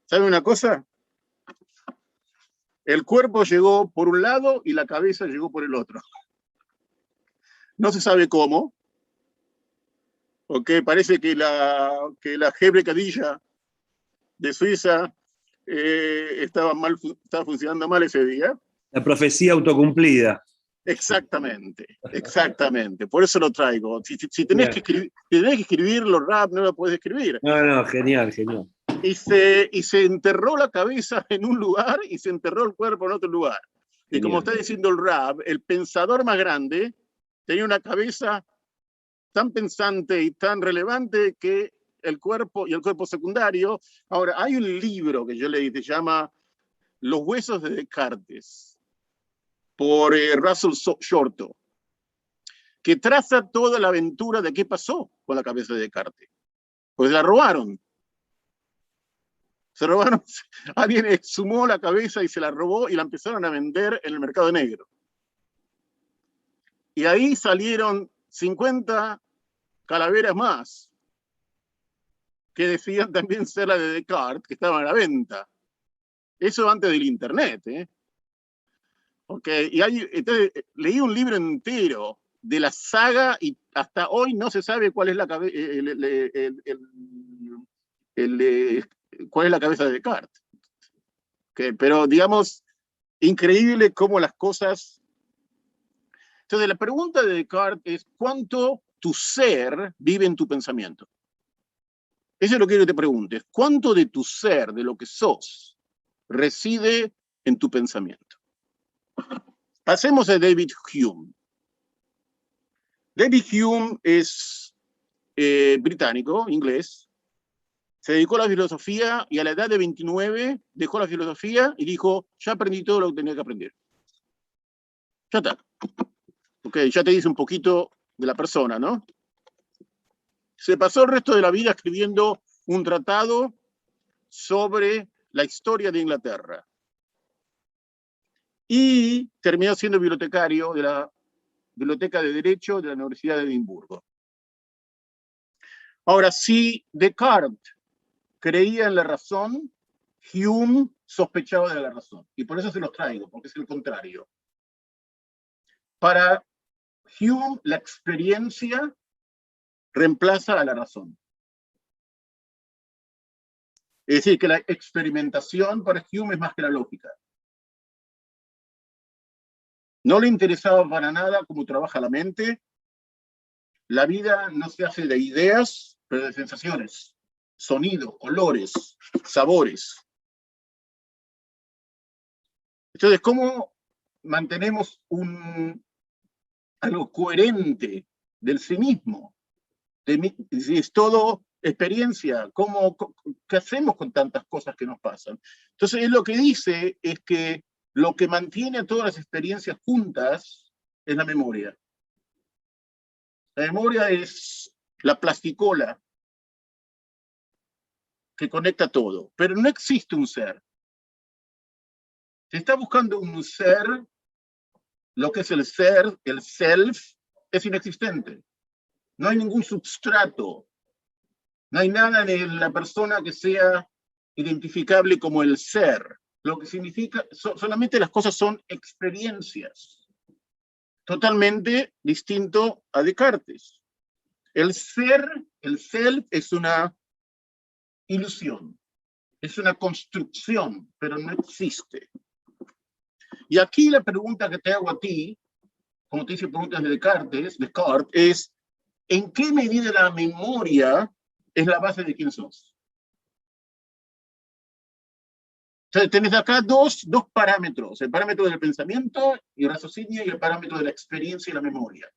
¿Saben una cosa? El cuerpo llegó por un lado y la cabeza llegó por el otro. No se sabe cómo, porque parece que la Hebre Cadilla de Suiza estaba funcionando mal ese día. La profecía autocumplida. Exactamente. Por eso lo traigo. Si tenés que escribirlo rap, no lo puedes escribir. No, genial. Y se enterró la cabeza en un lugar y se enterró el cuerpo en otro lugar. Y como está diciendo el rap, el pensador más grande tenía una cabeza tan pensante y tan relevante que el cuerpo y el cuerpo secundario. Ahora, hay un libro que yo leí, se llama Los huesos de Descartes, por Russell Shorto, que traza toda la aventura de qué pasó con la cabeza de Descartes. Pues la robaron. Alguien exhumó la cabeza y se la robó y la empezaron a vender en el mercado negro. Y ahí salieron 50 calaveras más, que decían también ser la de Descartes, que estaban a la venta. Eso antes del internet, Okay. Entonces, leí un libro entero de la saga y hasta hoy no se sabe cuál es la cabeza de Descartes. Okay. Pero, digamos, increíble cómo las cosas... Entonces, la pregunta de Descartes es ¿cuánto tu ser vive en tu pensamiento? Eso es lo que quiero que te preguntes. ¿Cuánto de tu ser, de lo que sos, reside en tu pensamiento? Pasemos a David Hume. David Hume es británico, inglés. Se dedicó a la filosofía y a la edad de 29 dejó la filosofía y dijo, ya aprendí todo lo que tenía que aprender. Ya está. Ok, ya te dice un poquito de la persona, ¿no? Se pasó el resto de la vida escribiendo un tratado sobre la historia de Inglaterra. Y terminó siendo bibliotecario de la Biblioteca de Derecho de la Universidad de Edimburgo. Ahora, si Descartes creía en la razón, Hume sospechaba de la razón. Y por eso se los traigo, porque es el contrario. Para Hume, la experiencia reemplaza a la razón. Es decir, que la experimentación para Hume es más que la lógica. No le interesaba para nada cómo trabaja la mente. La vida no se hace de ideas, pero de sensaciones, sonidos, olores, sabores. Entonces, ¿cómo mantenemos algo coherente del sí mismo? Es todo experiencia. ¿Qué hacemos con tantas cosas que nos pasan? Entonces, él lo que dice es que lo que mantiene a todas las experiencias juntas es la memoria. La memoria es la plasticola que conecta todo, pero no existe un ser. Si está buscando un ser, lo que es el ser, el self, es inexistente. No hay ningún substrato. No hay nada en la persona que sea identificable como el ser. Lo que significa, solamente las cosas son experiencias. Totalmente distinto a Descartes. El ser, el self, es una ilusión. Es una construcción, pero no existe. Y aquí la pregunta que te hago a ti, como te hice preguntas de Descartes, es ¿en qué medida la memoria es la base de quién sos? Entonces tenés acá dos parámetros, el parámetro del pensamiento y el raciocinio y el parámetro de la experiencia y la memoria.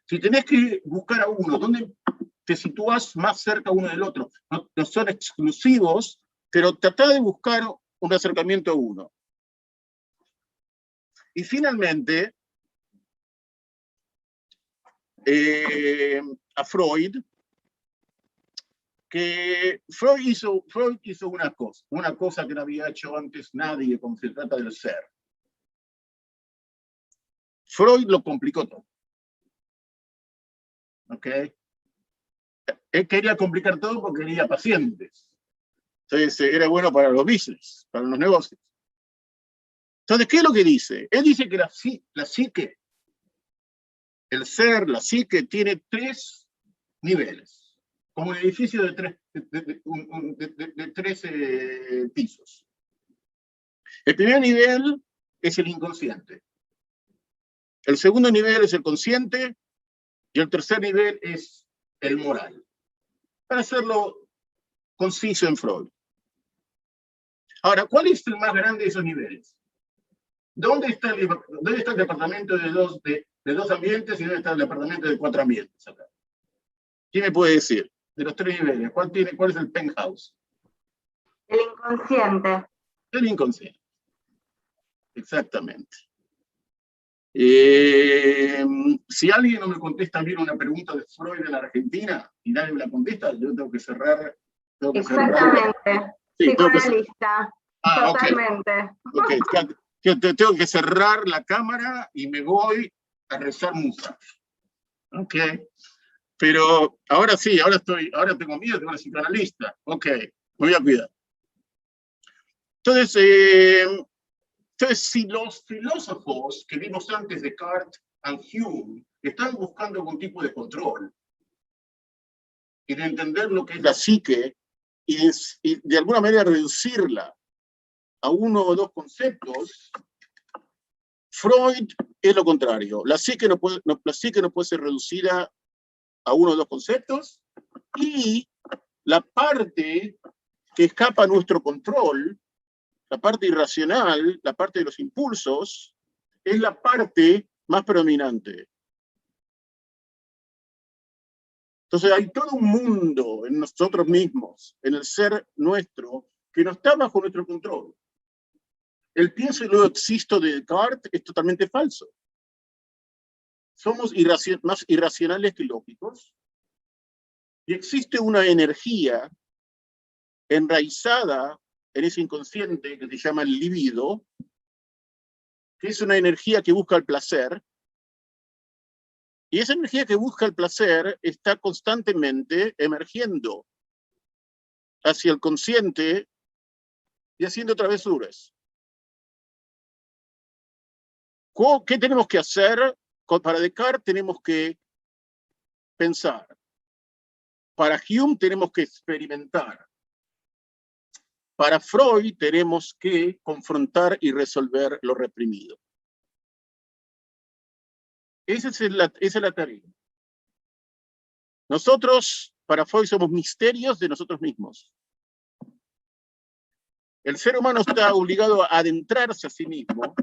Si tenés que buscar a uno, ¿dónde te sitúas más cerca uno del otro? No son exclusivos, pero tratá de buscar un acercamiento a uno. Y finalmente, a Freud, que Freud hizo una cosa que no había hecho antes nadie cuando se trata del ser. Freud lo complicó todo. ¿Ok? Él quería complicar todo porque quería pacientes. Entonces era bueno para los business, para los negocios. Entonces, ¿qué es lo que dice? Él dice que la psique, el ser, la psique, tiene 3 niveles, como un edificio de 3 pisos. El primer nivel es el inconsciente. El segundo nivel es el consciente y el tercer nivel es el moral. Para hacerlo conciso en Freud. Ahora, ¿cuál es el más grande de esos niveles? ¿Dónde está el departamento de dos ambientes y dónde está el departamento de 4 ambientes acá? ¿Quién me puede decir? De los 3 niveles, ¿cuál es el penthouse? El inconsciente. El inconsciente. Exactamente. Si alguien no me contesta bien una pregunta de Freud en la Argentina y nadie me la contesta, yo tengo que cerrar. Exactamente. Psicoanalista. Totalmente. Okay. Yo tengo que cerrar la cámara y me voy a rezar musa. Ok. Pero ahora sí, ahora tengo miedo, tengo una psicoanalista. Ok, me voy a cuidar. Entonces, si los filósofos que vimos antes, Descartes y Hume, están buscando algún tipo de control y de entender lo que es la psique y de alguna manera reducirla a 1 o 2 conceptos, Freud es lo contrario. La psique no puede ser reducida a 1 o 2 conceptos, y la parte que escapa a nuestro control, la parte irracional, la parte de los impulsos, es la parte más predominante. Entonces hay todo un mundo en nosotros mismos, en el ser nuestro, que no está bajo nuestro control. El pienso y luego existo de Descartes es totalmente falso. somos más irracionales que lógicos, y existe una energía enraizada en ese inconsciente que se llama el libido, que es una energía que busca el placer, y esa energía que busca el placer está constantemente emergiendo hacia el consciente y haciendo travesuras. ¿Qué tenemos que hacer? Para Descartes tenemos que pensar. Para Hume tenemos que experimentar. Para Freud tenemos que confrontar y resolver lo reprimido. Esa es la tarea. Nosotros, para Freud, somos misterios de nosotros mismos. El ser humano está obligado a adentrarse a sí mismo,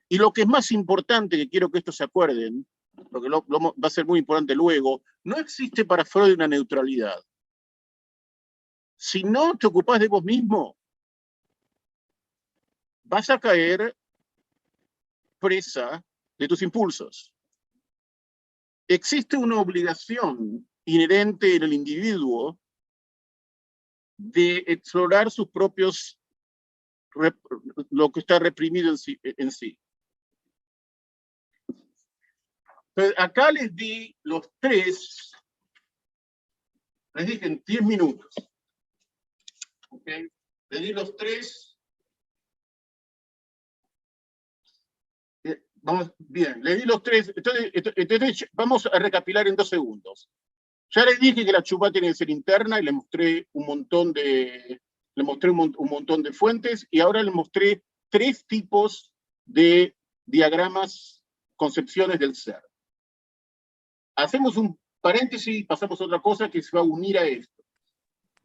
y lo que es más importante, que quiero que esto se acuerden, porque va a ser muy importante luego, no existe para Freud una neutralidad. Si no te ocupás de vos mismo, vas a caer presa de tus impulsos. Existe una obligación inherente en el individuo de explorar sus propios, lo que está reprimido en sí. Entonces, acá les di los tres, les dije en 10 minutos. ¿Okay? Les di los tres. Vamos, bien, les di los tres. Entonces vamos a recapitular en 2 segundos. Ya les dije que la chupá tiene que ser interna y les mostré un montón de, un montón de fuentes, y ahora les mostré 3 tipos de diagramas, concepciones del ser. Hacemos un paréntesis y pasamos a otra cosa que se va a unir a esto.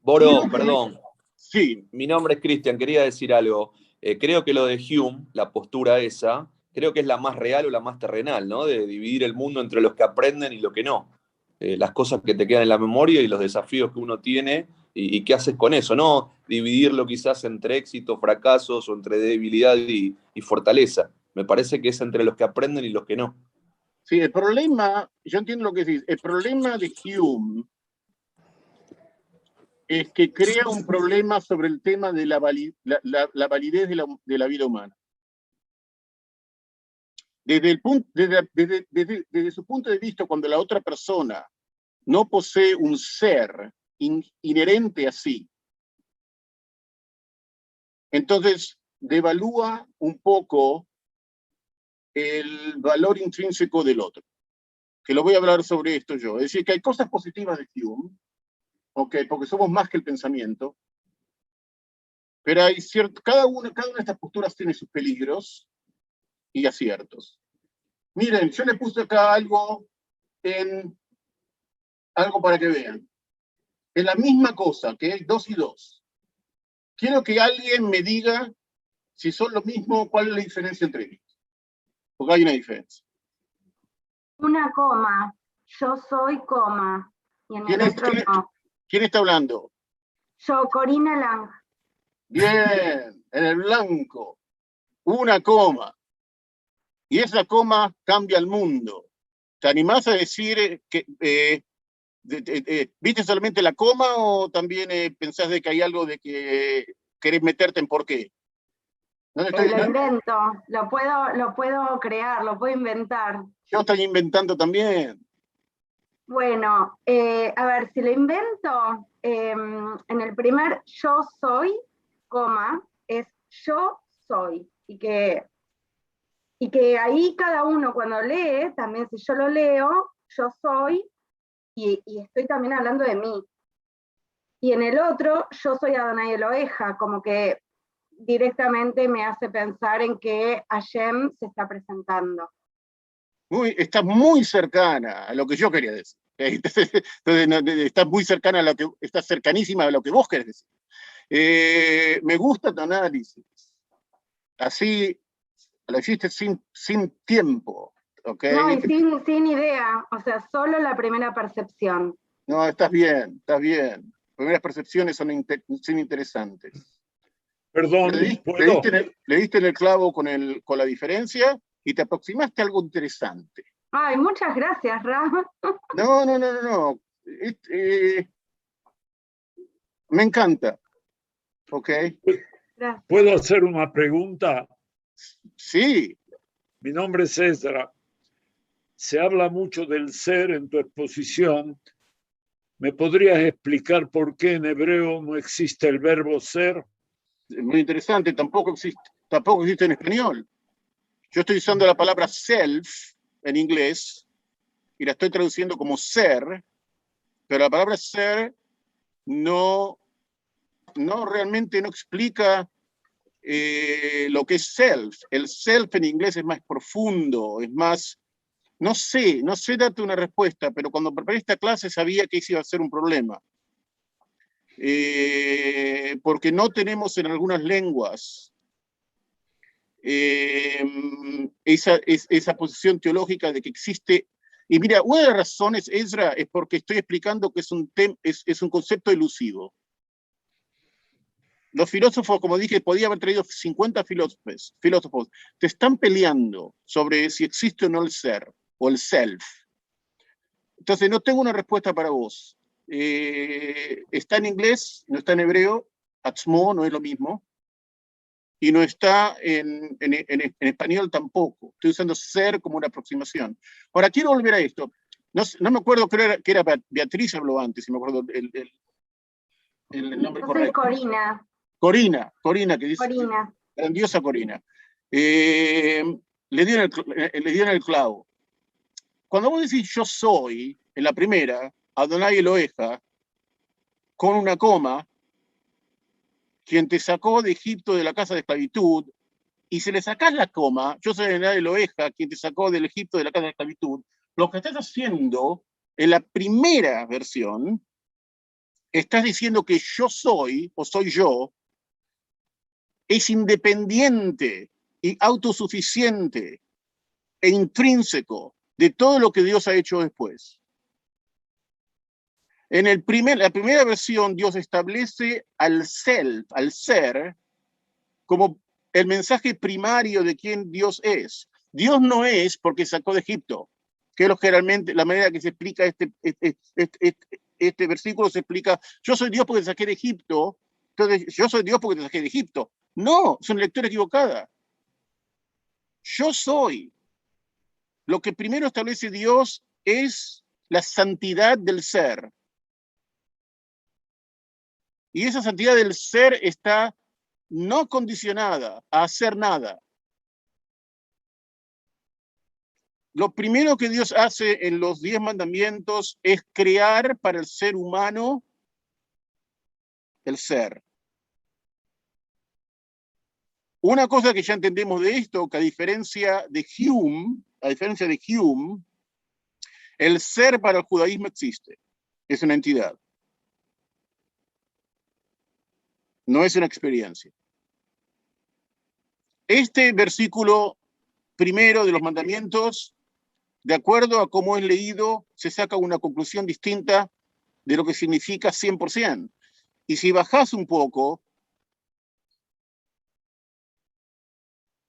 Boro, perdón. Sí. Mi nombre es Cristian, quería decir algo. Creo que lo de Hume, la postura esa, creo que es la más real o la más terrenal, ¿no? De dividir el mundo entre los que aprenden y los que no. Las cosas que te quedan en la memoria y los desafíos que uno tiene y qué haces con eso, ¿no? Dividirlo quizás entre éxitos, fracasos o entre debilidad y fortaleza. Me parece que es entre los que aprenden y los que no. Sí, el problema, yo entiendo lo que decís, el problema de Hume es que crea un problema sobre el tema de la validez de la vida humana. Desde su punto de vista, cuando la otra persona no posee un ser inherente a sí, entonces devalúa un poco el valor intrínseco del otro, que lo voy a hablar sobre esto yo. Es decir, que hay cosas positivas de Hume, okay, porque somos más que el pensamiento, pero hay cada una de estas posturas tiene sus peligros y aciertos. Miren, yo le puse acá algo para que vean. Es la misma cosa, que hay 2 y 2. Quiero que alguien me diga si son lo mismo, cuál es la diferencia entre ellos. Porque hay una diferencia. Una coma, yo soy coma, y en el otro no. ¿Quién está hablando? Yo, Corina Lang. Bien, en el blanco. Una coma. Y esa coma cambia el mundo. ¿Te animás a decir que viste solamente la coma o también pensás de que hay algo de que querés meterte en por qué? Lo invento, lo puedo crear, lo puedo inventar. Yo estoy inventando también. Bueno, a ver, si lo invento, en el primer yo soy, coma, es yo soy. Y que ahí cada uno cuando lee, también si yo lo leo, yo soy, y estoy también hablando de mí. Y en el otro, yo soy Adonai Eloheja, como que directamente me hace pensar en que Hashem se está presentando. Está muy cercana a lo que yo quería decir. Entonces, está muy cercana está cercanísima a lo que vos querés decir. Me gusta tu análisis. Así lo hiciste sin tiempo. ¿Okay? No, y sin idea, o sea, solo la primera percepción. No, estás bien, estás bien. Primeras percepciones son interesantes. Perdón, le diste en el clavo con la diferencia y te aproximaste a algo interesante. Ay, muchas gracias, Rab. No. Me encanta. ¿Ok? Gracias. ¿Puedo hacer una pregunta? Sí. Mi nombre es Ezra. Se habla mucho del ser en tu exposición. ¿Me podrías explicar por qué en hebreo no existe el verbo ser? Muy interesante, tampoco existe en español. Yo estoy usando la palabra self en inglés y la estoy traduciendo como ser, pero la palabra ser realmente no explica lo que es self. El self en inglés es más profundo, es más... No sé darte una respuesta, pero cuando preparé esta clase sabía que ese iba a ser un problema. Porque no tenemos en algunas lenguas esa posición teológica de que existe. Y mira, una de las razones, Ezra, es porque estoy explicando que es un concepto elusivo. Los filósofos, como dije, podía haber traído 50 filósofos, te están peleando sobre si existe o no el ser, o el self. Entonces, no tengo una respuesta para vos. Está en inglés, no está en hebreo, atzmo no es lo mismo, y no está en español tampoco. Estoy usando ser como una aproximación. Ahora, quiero volver a esto. No me acuerdo, creo que era Beatriz habló antes, si me acuerdo el nombre correcto. Corina. Corina, que dice... Corina. Grandiosa Corina. Le dio en el clavo. Cuando vos decís yo soy, en la primera, Adonai Eloheja, con una coma, quien te sacó de Egipto de la casa de esclavitud, y si le sacás la coma, yo soy Adonai Eloheja, quien te sacó del Egipto de la casa de esclavitud, lo que estás haciendo en la primera versión, estás diciendo que yo soy, o soy yo, es independiente y autosuficiente e intrínseco de todo lo que Dios ha hecho después. En la primera versión, Dios establece al self, al ser, como el mensaje primario de quién Dios es. Dios no es porque sacó de Egipto, que es generalmente la manera que se explica este versículo, se explica, yo soy Dios porque te saqué de Egipto, entonces yo soy Dios porque te saqué de Egipto. No, es una lectura equivocada. Yo soy. Lo que primero establece Dios es la santidad del ser. Y esa santidad del ser está no condicionada a hacer nada. Lo primero que Dios hace en los 10 mandamientos es crear para el ser humano el ser. Una cosa que ya entendemos de esto, que a diferencia de Hume, el ser para el judaísmo existe. Es una entidad. No es una experiencia. Este versículo primero de los mandamientos, de acuerdo a cómo es leído, se saca una conclusión distinta de lo que significa 100%. Y si bajás un poco...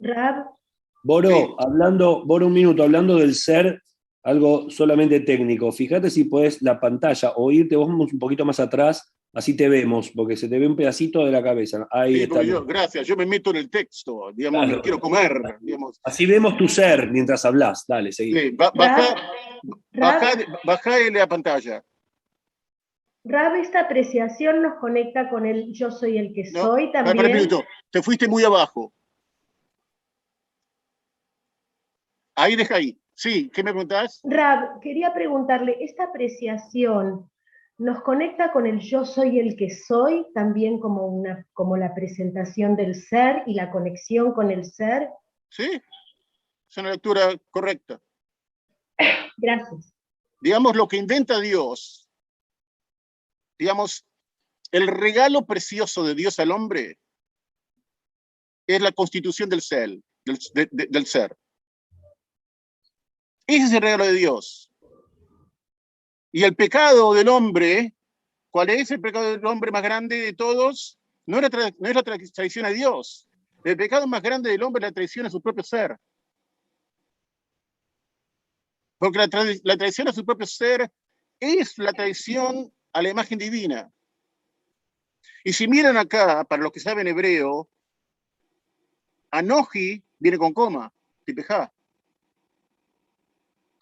Rab. Boro, Sí. Boro, un minuto, hablando del ser, algo solamente técnico. Fíjate si podés la pantalla o irte vos un poquito más atrás, así te vemos, porque se te ve un pedacito de la cabeza. Ahí Sí, está. Gracias, yo me meto en el texto, digamos, Claro. me quiero comer. Digamos. Así vemos tu ser mientras hablas. Dale, seguí. Sí, bajá la pantalla. Rab, esta apreciación nos conecta con el yo soy el que No, soy también. Para un minuto, te fuiste muy abajo. Ahí deja ahí. Sí, ¿qué me preguntás? Rab, quería preguntarle, ¿esta apreciación nos conecta con el yo soy el que soy, también como la presentación del ser y la conexión con el ser? Sí, es una lectura correcta. Gracias. Digamos, lo que inventa Dios, digamos, el regalo precioso de Dios al hombre es la constitución del ser, del ser. Ese es el regalo de Dios. Y el pecado del hombre, ¿cuál es el pecado del hombre más grande de todos? No es la traición a Dios. El pecado más grande del hombre es la traición a su propio ser. Porque la traición a su propio ser es la traición a la imagen divina. Y si miran acá, para los que saben hebreo, Anoji viene con coma, tipejá.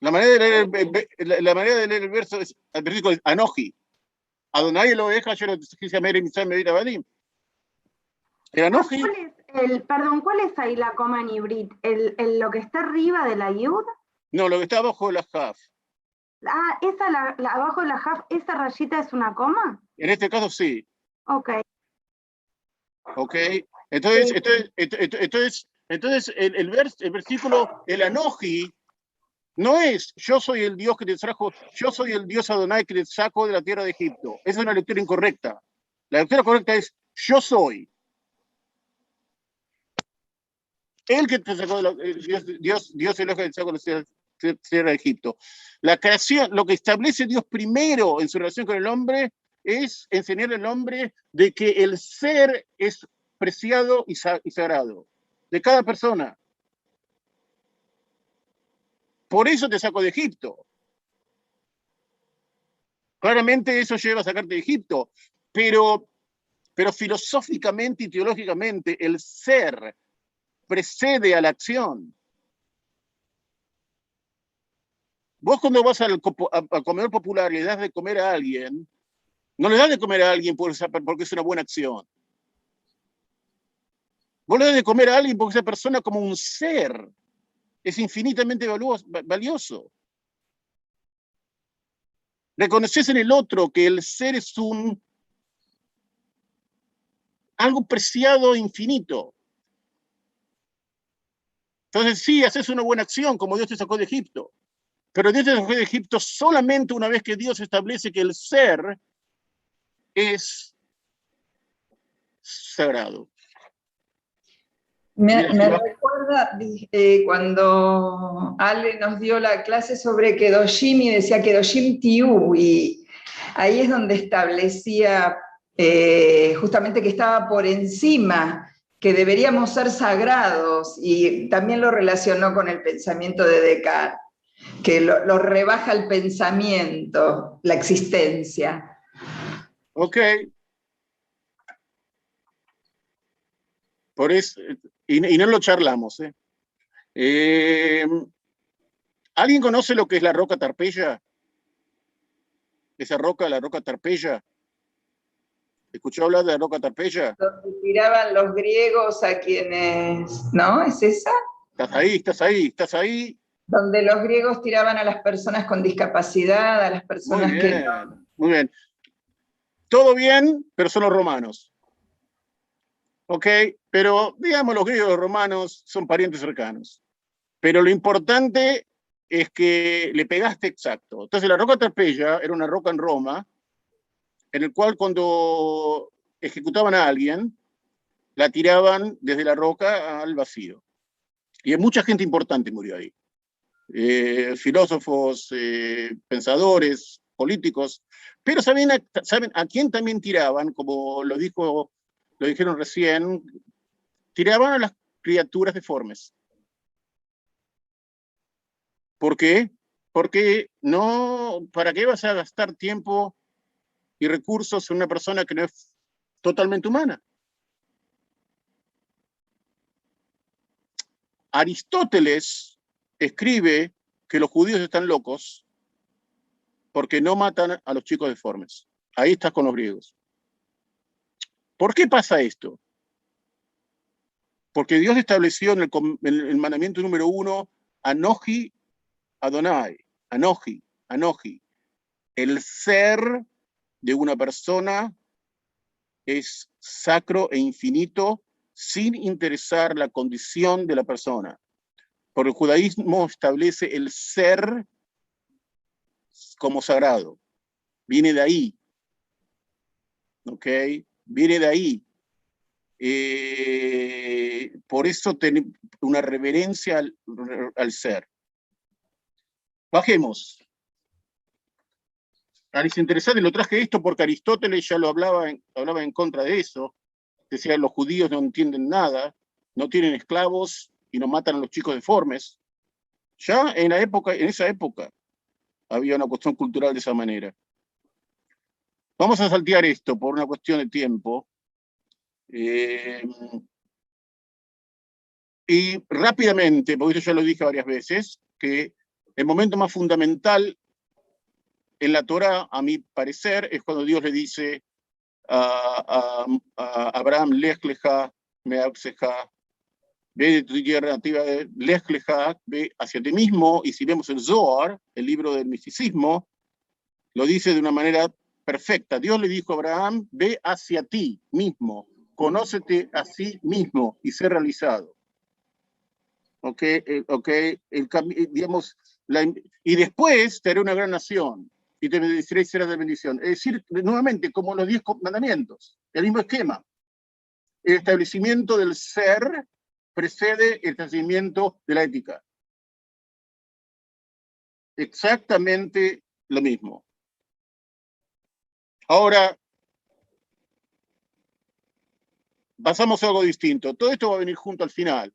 La manera de leer el verso es, el versículo es Anoji. Adonai lo deja, yo lo quise ver en mi Medina Badim. El Anoji. Perdón, ¿cuál es ahí la coma en hibrit? ¿Lo que está arriba de la yud? No, lo que está abajo de la Jaf. Ah, abajo de la Jaf, ¿esa rayita es una coma? En este caso sí. Ok. Ok. Entonces, Sí. el versículo, el Anoji, no es yo soy el Dios que te trajo, yo soy el Dios Adonai que te saco de la tierra de Egipto. Esa es una lectura incorrecta. La lectura correcta es yo soy. El que te sacó de Dios el que te sacó de la tierra de Egipto. La creación, lo que establece Dios primero en su relación con el hombre es enseñarle al hombre de que el ser es preciado y sagrado de cada persona. Por eso te saco de Egipto. Claramente eso lleva a sacarte de Egipto, pero filosóficamente y teológicamente el ser precede a la acción. Vos cuando vas al comedor popular y le das de comer a alguien, no le das de comer a alguien porque es una buena acción. Vos le das de comer a alguien porque esa persona como un ser es infinitamente valioso. Reconoces en el otro que el ser es algo preciado e infinito. Entonces sí, haces una buena acción como Dios te sacó de Egipto. Pero Dios te sacó de Egipto solamente una vez que Dios establece que el ser es sagrado. Me recuerda cuando Ale nos dio la clase sobre Kedoshim y decía Kedoshim Tiu, y ahí es donde establecía justamente que estaba por encima, que deberíamos ser sagrados, y también lo relacionó con el pensamiento de Descartes, que lo rebaja el pensamiento, la existencia. Ok. Por eso, y no lo charlamos. ¿Alguien conoce lo que es la roca Tarpeya? Esa roca, la roca Tarpeya. ¿Escuchó hablar de la roca Tarpeya? Donde tiraban los griegos a quienes... ¿No? ¿Es esa? Estás ahí. Donde los griegos tiraban a las personas con discapacidad, a las personas que no... Muy bien. Todo bien, pero son los romanos. Ok, pero digamos los griegos y los romanos son parientes cercanos. Pero lo importante es que le pegaste exacto. Entonces la roca Tarpeya era una roca en Roma, en el cual cuando ejecutaban a alguien, la tiraban desde la roca al vacío. Y mucha gente importante murió ahí. Filósofos, pensadores, políticos. Pero ¿saben a quién también tiraban? Como lo dijeron recién, tiraban a las criaturas deformes. ¿Por qué? Porque no, ¿para qué vas a gastar tiempo y recursos en una persona que no es totalmente humana? Aristóteles escribe que los judíos están locos porque no matan a los chicos deformes. Ahí estás con los griegos. ¿Por qué pasa esto? Porque Dios estableció en el mandamiento número 1, Anoji Adonai, Anoji. El ser de una persona es sacro e infinito sin interesar la condición de la persona. Porque el judaísmo establece el ser como sagrado. Viene de ahí. ¿Ok? Viene de ahí. Por eso tenemos una reverencia al ser. Bajemos. Es interesante, lo traje esto porque Aristóteles ya lo hablaba en contra de eso. Decía, los judíos no entienden nada, no tienen esclavos y no matan a los chicos deformes. Ya en esa época, había una cuestión cultural de esa manera. Vamos a saltear esto por una cuestión de tiempo. Y rápidamente, porque yo ya lo dije varias veces, que el momento más fundamental en la Torá, a mi parecer, es cuando Dios le dice a Abraham, Lech lecha me'artzeja, ve de tu tierra nativa, Lech lecha, ve hacia ti mismo, y si vemos el Zohar, el libro del misticismo, lo dice de una manera perfecta. Dios le dijo a Abraham, ve hacia ti mismo, conócete a sí mismo y sé realizado. Digamos, y después te haré una gran nación y te bendeciré y serás de bendición. Es decir, nuevamente, como los 10 mandamientos, el mismo esquema. El establecimiento del ser precede el establecimiento de la ética. Exactamente lo mismo. Ahora, pasamos a algo distinto. Todo esto va a venir junto al final.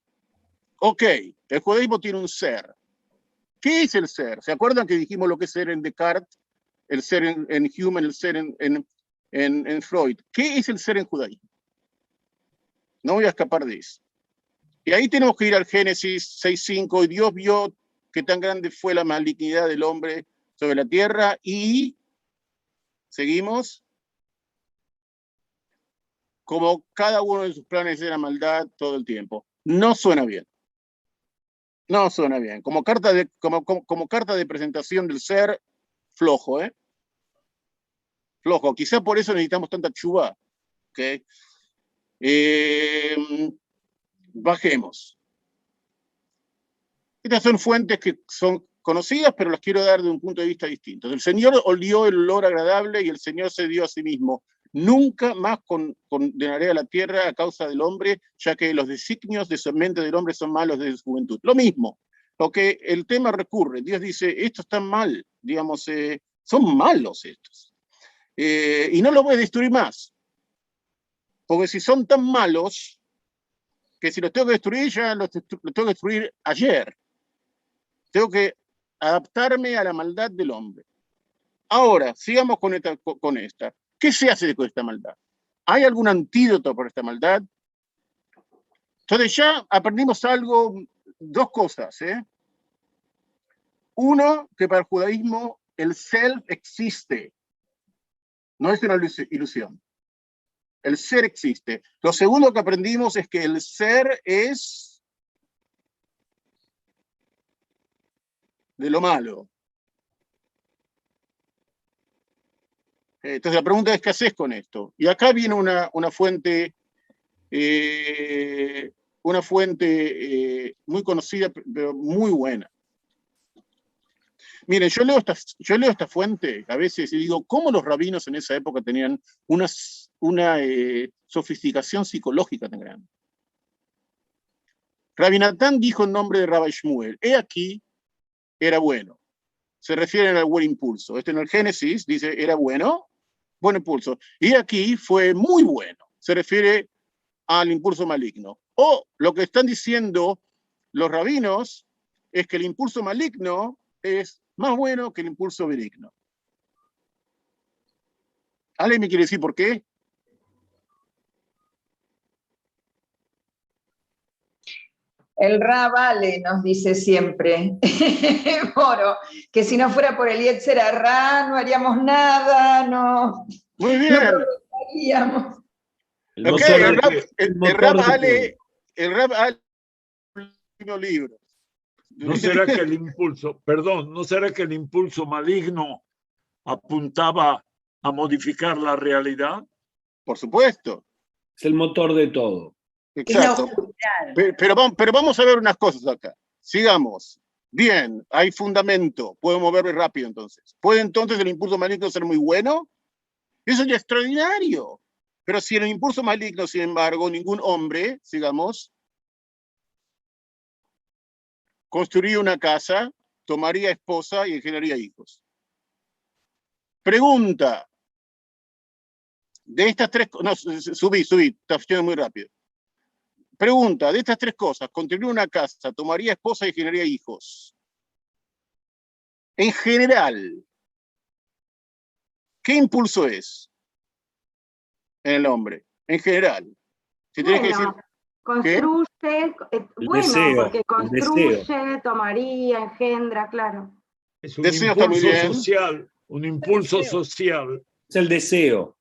Ok, el judaísmo tiene un ser. ¿Qué es el ser? ¿Se acuerdan que dijimos lo que es ser en Descartes, el ser en Hume, el ser en Freud? ¿Qué es el ser en judaísmo? No voy a escapar de eso. Y ahí tenemos que ir al Génesis 6:5. Y Dios vio que tan grande fue la malignidad del hombre sobre la tierra y, seguimos, como cada uno de sus planes era maldad todo el tiempo. No suena bien. No suena bien. Como carta de presentación del ser, flojo, ¿eh? Flojo. Quizá por eso necesitamos tanta chuva. ¿Okay? Bajemos. Estas son fuentes que son conocidas, pero las quiero dar de un punto de vista distinto. El Señor olió el olor agradable y el Señor se dio a sí mismo. Nunca más condenaré a la tierra a causa del hombre, ya que los designios de su mente del hombre son malos desde su juventud. Lo mismo, porque el tema recurre. Dios dice, estos están mal, digamos, son malos estos. Y no los voy a destruir más. Porque si son tan malos, que si los tengo que destruir, ya los tengo que destruir ayer. Tengo que adaptarme a la maldad del hombre. Ahora, sigamos con esta. ¿Qué se hace con esta maldad? ¿Hay algún antídoto por esta maldad? Entonces ya aprendimos algo, dos cosas. Uno, que para el judaísmo el self existe. No es una ilusión. El ser existe. Lo segundo que aprendimos es que el ser es de lo malo. Entonces la pregunta es, ¿qué haces con esto? Y acá viene una fuente muy conocida, pero muy buena. Miren, yo leo esta fuente a veces y digo, ¿cómo los rabinos en esa época tenían una sofisticación psicológica tan grande? Rabbi Natán dijo en nombre de Rabbi Shmuel, he aquí, era bueno. Se refieren al buen impulso. En el Génesis dice, era bueno, buen impulso. Y aquí fue muy bueno. Se refiere al impulso maligno. O lo que están diciendo los rabinos es que el impulso maligno es más bueno que el impulso benigno. ¿Alguien me quiere decir por qué? El Rabale nos dice siempre, Moro, que si no fuera por el Yetzer Hará no haríamos nada, no. Muy bien. No progresaríamos. El Rabale libro. ¿No será que el impulso, perdón, no será que el impulso maligno apuntaba a modificar la realidad? Por supuesto. Es el motor de todo. Exacto. Pero vamos a ver unas cosas acá. Sigamos. Bien, hay fundamento. Puedo moverme rápido entonces. ¿Puede entonces el impulso maligno ser muy bueno? Eso ya es extraordinario. Pero si en el impulso maligno, sin embargo, ningún hombre, sigamos, construiría una casa, tomaría esposa y generaría hijos. Pregunta. De estas tres cosas, no, subí, está yendo muy rápido. Pregunta, de estas tres cosas, construir una casa, tomaría esposa y generaría hijos. En general, ¿qué impulso es en el hombre? En general. Si tenés que decir, construye, bueno, deseo, porque el construye, deseo. tomaría, engendra, claro. Es un Deseo está muy impulso bien. social, un impulso social. Es el deseo.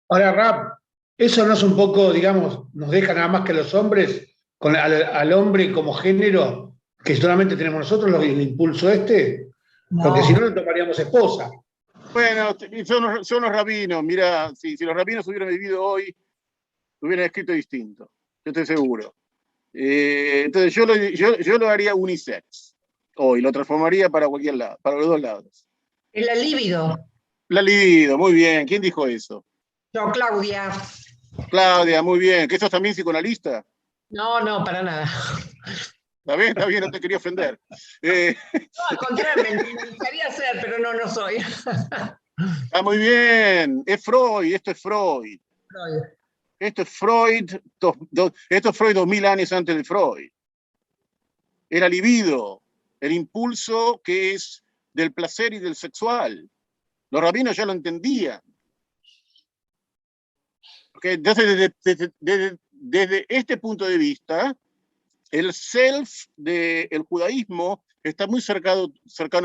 Ahora, Rap, eso no es un poco, digamos, nos deja nada más que los hombres, al hombre como género, que solamente tenemos nosotros el impulso este, porque si no, no tomaríamos esposa. Bueno, son los rabinos. Mira, si los rabinos hubieran vivido hoy, hubieran escrito distinto. Yo estoy seguro. Entonces yo lo haría unisex. Hoy lo transformaría para cualquier lado, para los dos lados. La libido. La libido, muy bien. ¿Quién dijo eso? Yo, Claudia. Claudia, muy bien. ¿Que sos también psicoanalista? No, no, para nada. Está bien, no te quería ofender. No, al contrario, me gustaría ser, pero no soy. Está muy bien. Es Freud, esto es Freud. Esto es Freud, esto es Freud 2000 años antes de Freud. Era libido, el impulso que es del placer y del sexual. Los rabinos ya lo entendían. Okay, entonces, desde este punto de vista, el self del judaísmo está muy cercano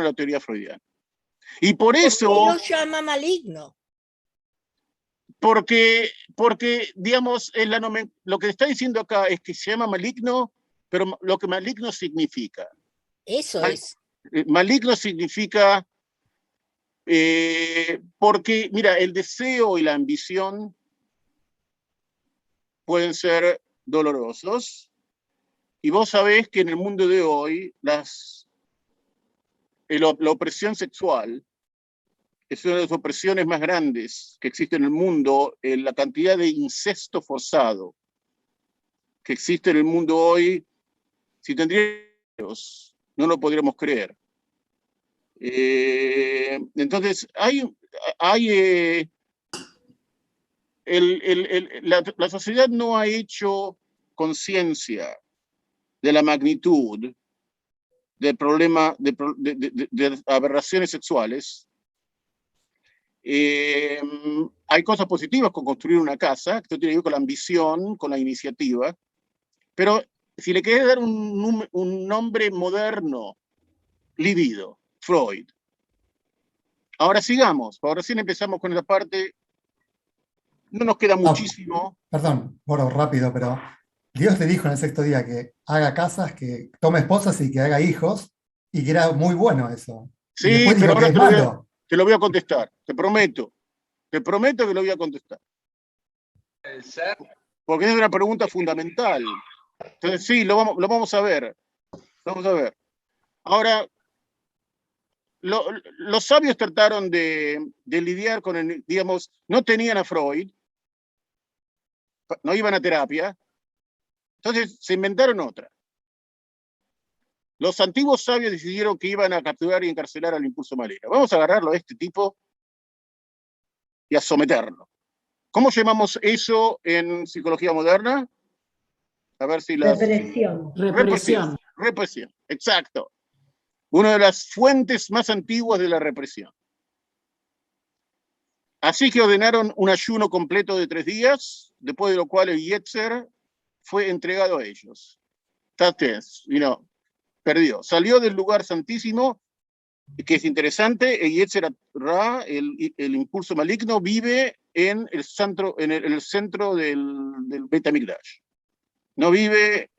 a la teoría freudiana. Y por eso... ¿Por qué lo llama maligno? Porque digamos, lo que está diciendo acá es que se llama maligno, pero lo que maligno significa. Eso es. Maligno significa, porque, mira, el deseo y la ambición pueden ser dolorosos, y vos sabés que en el mundo de hoy la opresión sexual es una de las opresiones más grandes que existe en el mundo. La cantidad de incesto forzado que existe en el mundo hoy, si tendríamos, no lo podríamos creer. Entonces, la sociedad no ha hecho conciencia de la magnitud del problema de aberraciones sexuales. Hay cosas positivas con construir una casa, que esto tiene que ver con la ambición, con la iniciativa, pero si le querés dar un nombre moderno, libido, Freud. Ahora sigamos, ahora sí empezamos con la parte, no nos queda muchísimo. Perdón, Boro, rápido, pero Dios te dijo en el sexto día que haga casas, que tome esposas y que haga hijos, y que era muy bueno eso. Sí, y después pero dijo que ahora es malo. te lo voy a contestar, te prometo que lo voy a contestar. Porque es una pregunta fundamental. Entonces sí, lo vamos a ver. Vamos a ver. Ahora, los sabios trataron de lidiar con digamos, no tenían a Freud, no iban a terapia, entonces se inventaron otra. Los antiguos sabios decidieron que iban a capturar y encarcelar al impulso maligno. Vamos a agarrarlo a este tipo y a someterlo. ¿Cómo llamamos eso en psicología moderna? A ver si las... Represión. Represión, exacto. Una de las fuentes más antiguas de la represión. Así que ordenaron un ayuno completo de 3 días, después de lo cual el Yetzer fue entregado a ellos. Perdió. Salió del lugar santísimo, que es interesante. El Yetzer Ra, el impulso maligno, vive en el centro del Beit HaMikdash. No vive,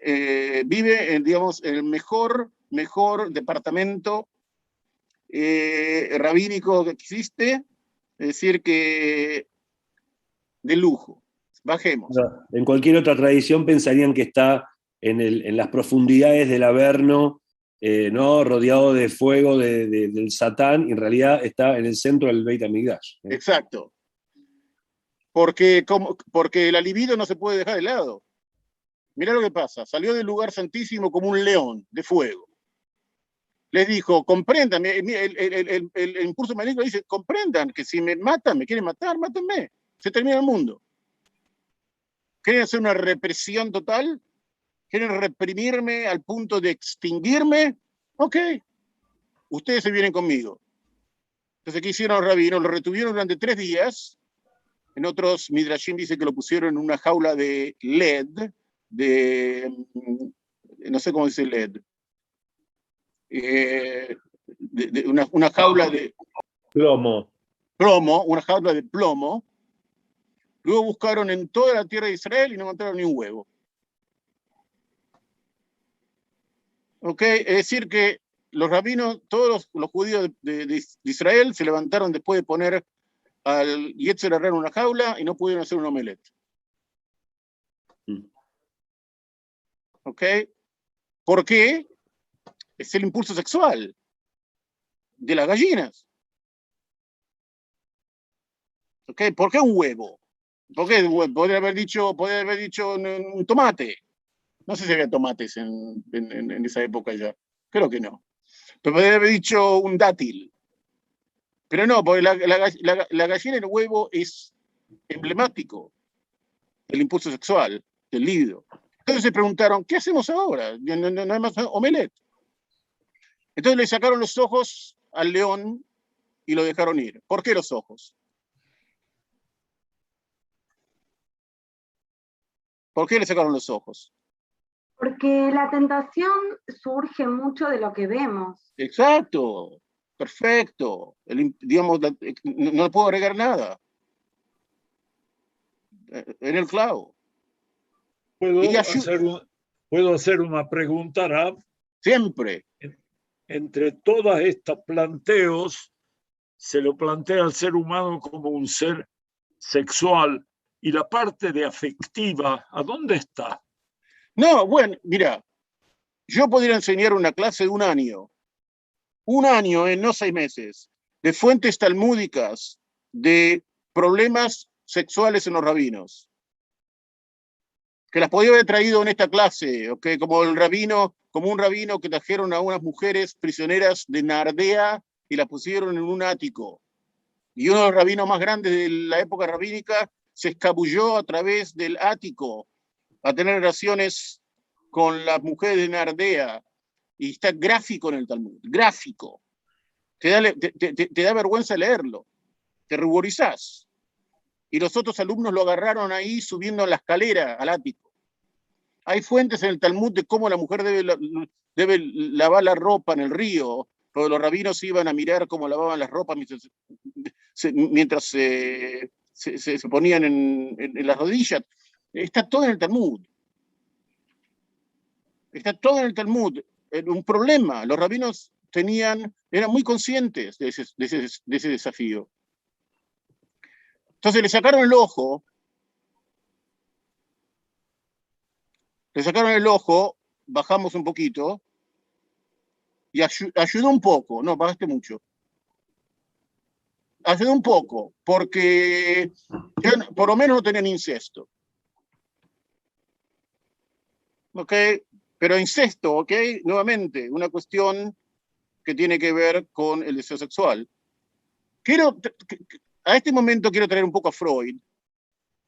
vive en, digamos, el mejor departamento rabínico que existe, es decir, que de lujo. Bajemos. En cualquier otra tradición pensarían que está en las profundidades del Averno, ¿no? Rodeado de fuego del Satán, y en realidad está en el centro del Beit HaMikdash. Exacto. Porque la libido no se puede dejar de lado. Mirá lo que pasa, salió del lugar santísimo como un león de fuego. Les dijo, comprendan, el impulso maligno dice, comprendan que si me matan, me quieren matar, mátenme. Se termina el mundo. ¿Quieren hacer una represión total? ¿Quieren reprimirme al punto de extinguirme? Ok. ustedes se vienen conmigo. Entonces, ¿qué hicieron los rabinos? Lo retuvieron durante 3 días. En otros Midrashim dice que lo pusieron en una jaula de LED, no sé cómo dice LED, una jaula de Plomo. una jaula de plomo. Luego buscaron en toda la tierra de Israel y no encontraron ni un huevo. ¿Ok? Es decir que los rabinos, todos los judíos de Israel se levantaron después de poner al Yetzer Hara en una jaula y no pudieron hacer un omelette. ¿Ok? ¿Por qué? Es el impulso sexual de las gallinas. ¿Ok? ¿Por qué un huevo? ¿Por qué? Podría haber dicho un tomate. No sé si había tomates en esa época ya. Creo que no. Pero podría haber dicho un dátil. Pero no, porque la gallina en el huevo es emblemático del impulso sexual, del libido. Entonces se preguntaron, ¿qué hacemos ahora? No hay más omelette. Entonces le sacaron los ojos al león y lo dejaron ir. ¿Por qué los ojos? ¿Por qué le sacaron los ojos? Porque la tentación surge mucho de lo que vemos. Exacto, perfecto. Digamos, no puedo agregar nada. En el clavo. ¿Puedo hacer una pregunta, Rab? Siempre. Entre todos estos planteos, se lo plantea al ser humano como un ser sexual. ¿Y la parte de afectiva, a dónde está? No, bueno, mira, yo podría enseñar una clase de 1 año. 1 año, no 6 meses, de fuentes talmúdicas, de problemas sexuales en los rabinos. Que las podía haber traído en esta clase, ¿okay? Como un rabino que trajeron a unas mujeres prisioneras de Nardea y las pusieron en un ático. Y uno de los rabinos más grandes de la época rabínica se escabulló a través del ático a tener relaciones con las mujeres de Nardea. Y está gráfico en el Talmud, gráfico. Te da vergüenza leerlo, te ruborizás. Y los otros alumnos lo agarraron ahí subiendo a la escalera, al ático. Hay fuentes en el Talmud de cómo la mujer debe lavar la ropa en el río, porque los rabinos iban a mirar cómo lavaban las ropas mientras se ponían en las rodillas. Está todo en el Talmud. Está todo en el Talmud. Un problema. Los rabinos eran muy conscientes de ese desafío. Entonces le sacaron el ojo, bajamos un poquito, y ayudó un poco, no, bajaste mucho. Ayudó un poco, porque por lo menos no tenían incesto. ¿Ok? Pero incesto, ¿ok? Nuevamente, una cuestión que tiene que ver con el deseo sexual. A este momento quiero traer un poco a Freud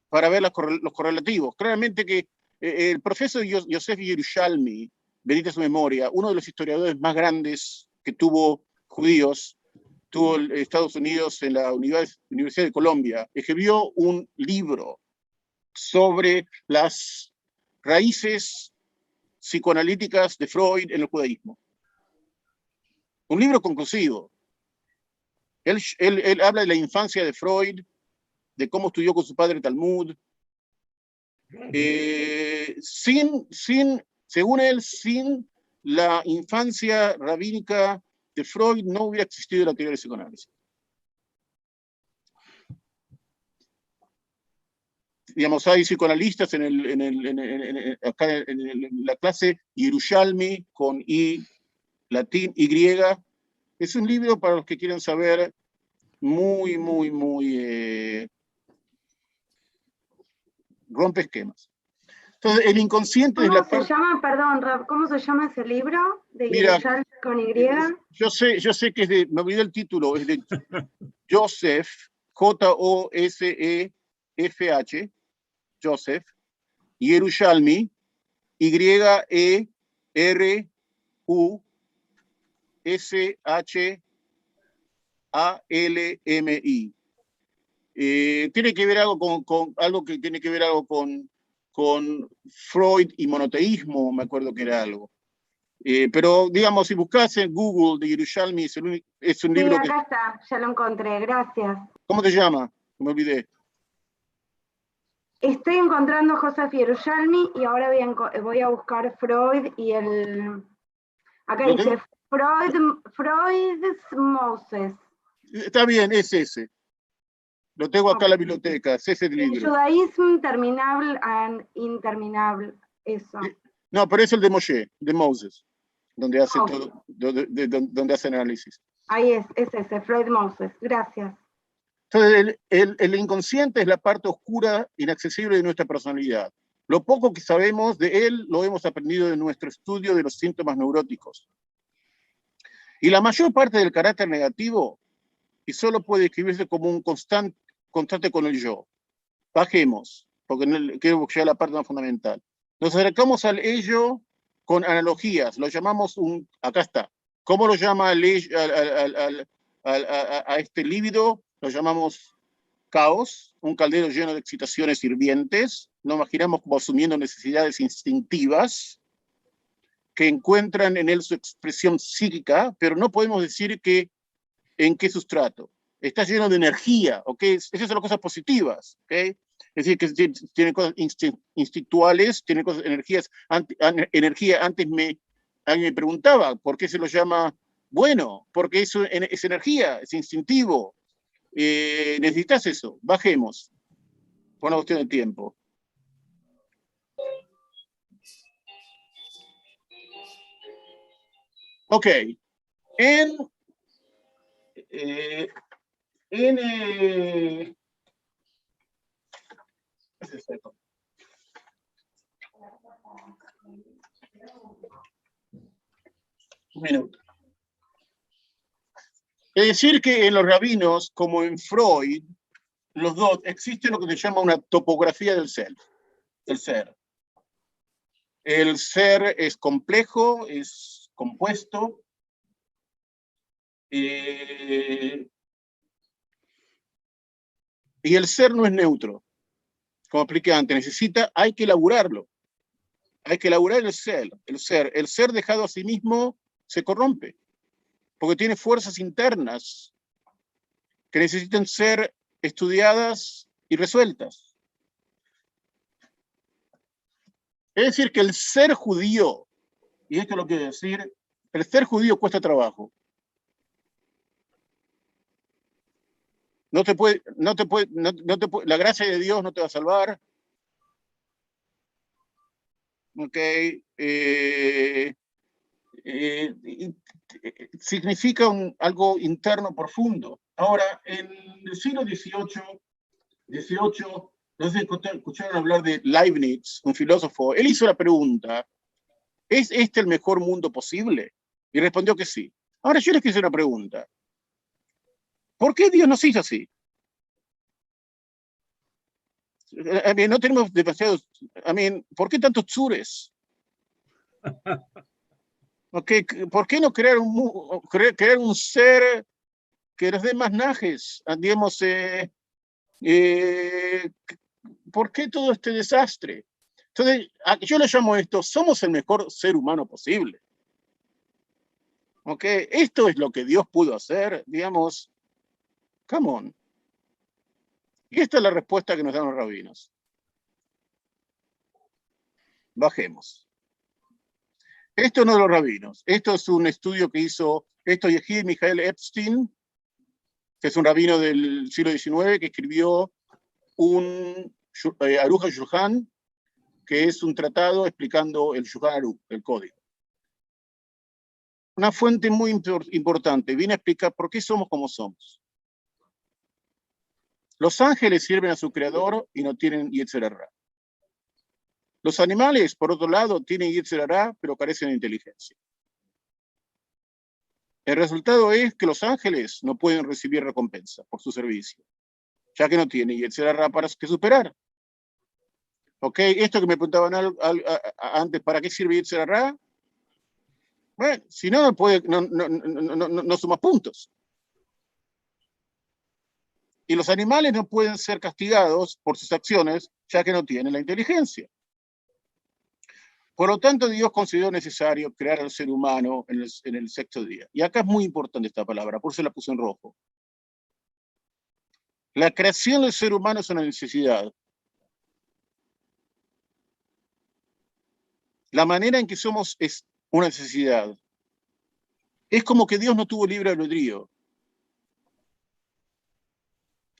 para ver los correlativos. Claramente que el profesor Yosef Yerushalmi, bendita su memoria, uno de los historiadores más grandes que tuvo judíos, tuvo Estados Unidos en la Universidad de Colombia, escribió un libro sobre las raíces psicoanalíticas de Freud en el judaísmo. Un libro conclusivo. Él habla de la infancia de Freud, de cómo estudió con su padre Talmud. Según él, sin la infancia rabínica de Freud no hubiera existido la teoría del psicoanálisis. Digamos, hay psicoanalistas acá en la clase, Yerushalmi con I latín, Y. Es un libro para los que quieren saber muy rompe esquemas. Entonces, el inconsciente es la parte... ¿Cómo se llama, perdón, Rab, cómo se llama ese libro de Yerushalmi con Y? Yo sé que es me olvidé el título, es de Joseph, Joseph, Joseph, Yerushalmi, Yeru S-H-A-L-M-I. Tiene que ver algo con algo que tiene que ver algo con Freud y monoteísmo, me acuerdo que era algo. Pero, digamos, si buscas en Google, de Yerushalmi, es un libro que... acá está, ya lo encontré, gracias. ¿Cómo te llama? Me olvidé. Estoy encontrando Joseph Yerushalmi y ahora voy a buscar Freud y el... Acá dice Freud's Moses. Está bien, es ese. Lo tengo acá en la biblioteca, es ese libro. Judaísmo terminable and interminable, eso. No, pero es el de Moshe, de Moses, donde hace todo, donde hace análisis. Ahí es ese, Freud Moses, gracias. Entonces, el inconsciente es la parte oscura, inaccesible de nuestra personalidad. Lo poco que sabemos de él lo hemos aprendido de nuestro estudio de los síntomas neuróticos. Y la mayor parte del carácter negativo, y solo puede escribirse como un constante con el yo. Bajemos, porque quiero llegar a la parte más fundamental. Nos acercamos al ello con analogías, lo llamamos acá está. ¿Cómo lo llama a este líbido? Lo llamamos caos, un caldero lleno de excitaciones hirvientes. Lo imaginamos como asumiendo necesidades instintivas que encuentran en él su expresión psíquica, pero no podemos decir en qué sustrato. Está lleno de energía, ¿ok? Esas son las cosas positivas, ¿ok? Es decir, que tiene cosas instintuales, tiene cosas, energía. Antes alguien me preguntaba, ¿por qué se lo llama bueno? Porque eso es energía, es instintivo. Necesitas eso, bajemos. Por una cuestión de tiempo. Ok. Un minuto. Es decir, que en los rabinos, como en Freud, los dos, existe lo que se llama una topografía del ser. El ser es complejo, es compuesto, y el ser no es neutro. Como expliqué antes, hay que elaborarlo. Hay que elaborar el ser. El ser dejado a sí mismo se corrompe, porque tiene fuerzas internas que necesitan ser estudiadas y resueltas. Es decir, que el ser judío, y esto es lo que quiero decir, el ser judío cuesta trabajo. La gracia de Dios no te va a salvar. Ok. Significa algo interno profundo. Ahora, en el siglo XVIII, no sé si escucharon hablar de Leibniz, un filósofo. Él hizo la pregunta, ¿es este el mejor mundo posible? Y respondió que sí. Ahora yo les quiero hacer una pregunta. ¿Por qué Dios nos hizo así? No tenemos demasiados... ¿por qué tantos tzures? Okay, ¿por qué no crear un ser que nos dé más najes? Digamos, ¿por qué todo este desastre? Entonces, yo le llamo esto, somos el mejor ser humano posible. Okay, esto es lo que Dios pudo hacer, digamos, come on. Y esta es la respuesta que nos dan los rabinos. Bajemos. Esto no es los rabinos. Esto es un estudio que hizo Yehiel Michael Epstein, que es un rabino del siglo XIX, que escribió un Aruch HaShulchan, que es un tratado explicando el Shulchan Aruch, el código. Una fuente muy importante. Viene a explicar por qué somos como somos. Los ángeles sirven a su creador y no tienen Yetzer Hara. Los animales, por otro lado, tienen Yetzer Hara, pero carecen de inteligencia. El resultado es que los ángeles no pueden recibir recompensa por su servicio, ya que no tienen Yetzer Hara para que superar. ¿Ok? Esto que me preguntaban antes, ¿para qué sirve Yetzer Hara? Bueno, si no, no sumas puntos. Y los animales no pueden ser castigados por sus acciones, ya que no tienen la inteligencia. Por lo tanto, Dios consideró necesario crear al ser humano en el sexto día. Y acá es muy importante esta palabra, por eso la puse en rojo. La creación del ser humano es una necesidad. La manera en que somos es una necesidad. Es como que Dios no tuvo libre albedrío.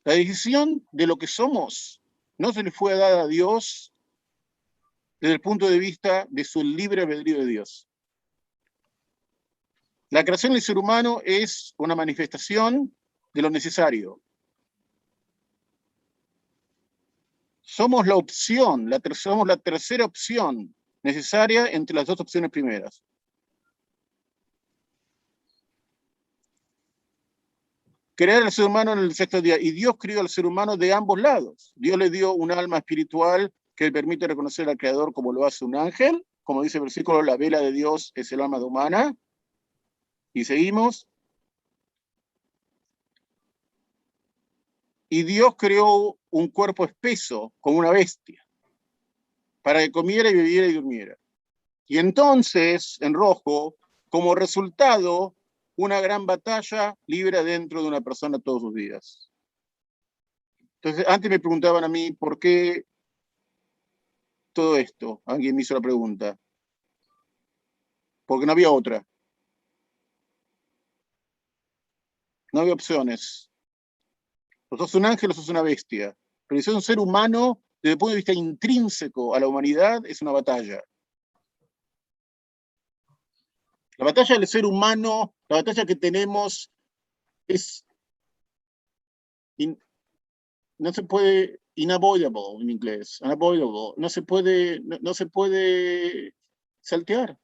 La decisión de lo que somos no se le fue dada a Dios desde el punto de vista de su libre albedrío de Dios. La creación del ser humano es una manifestación de lo necesario. Somos la opción, somos la tercera opción necesaria entre las dos opciones primeras. Crear al ser humano en el sexto día. Y Dios creó al ser humano de ambos lados. Dios le dio un alma espiritual que le permite reconocer al Creador como lo hace un ángel. Como dice el versículo, la vela de Dios es el alma humana. Y seguimos. Y Dios creó un cuerpo espeso, como una bestia, para que comiera y bebiera y durmiera. Y entonces, en rojo, como resultado, una gran batalla libre dentro de una persona todos los días. Entonces, antes me preguntaban a mí, ¿por qué todo esto? Alguien me hizo la pregunta. Porque no había otra. No había opciones. O sos un ángel o sos una bestia. Pero si sos un ser humano, desde el punto de vista intrínseco a la humanidad, es una batalla. La batalla del ser humano, la batalla que tenemos es no se puede, unavoidable en inglés, unavoidable, no se puede saltear.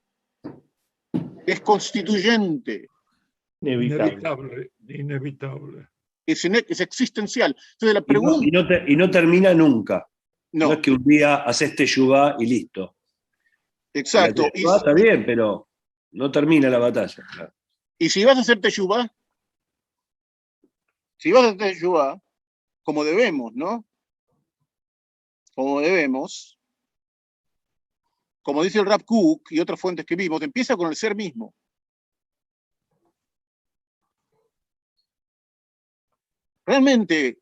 Es constituyente. Inevitable. Es existencial. Entonces la pregunta... Y no termina nunca. No. No es que un día haces teshuvá y listo. Exacto. La teshuvá está bien, pero no termina la batalla. Claro. Y si vas a hacer teshuvá, como debemos, ¿no? Como debemos, como dice el Rav Kook y otras fuentes que vimos, empieza con el ser mismo. Realmente,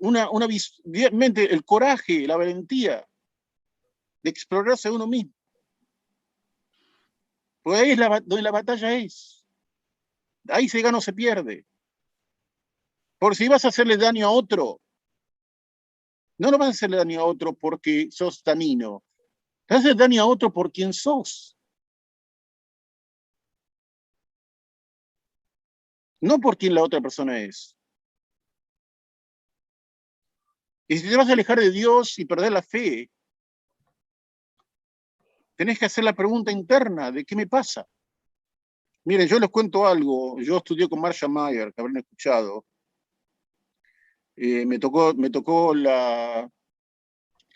realmente el coraje, la valentía de explorarse a uno mismo. Porque ahí es donde la batalla es. Ahí se gana o se pierde. Porque si vas a hacerle daño a otro, no vas a hacerle daño a otro porque sos tanino. Te haces daño a otro por quien sos. No por quien la otra persona es. Y si te vas a alejar de Dios y perder la fe, tenés que hacer la pregunta interna de qué me pasa. Miren, yo les cuento algo. Yo estudié con Marcia Mayer, que habrán escuchado. Me tocó la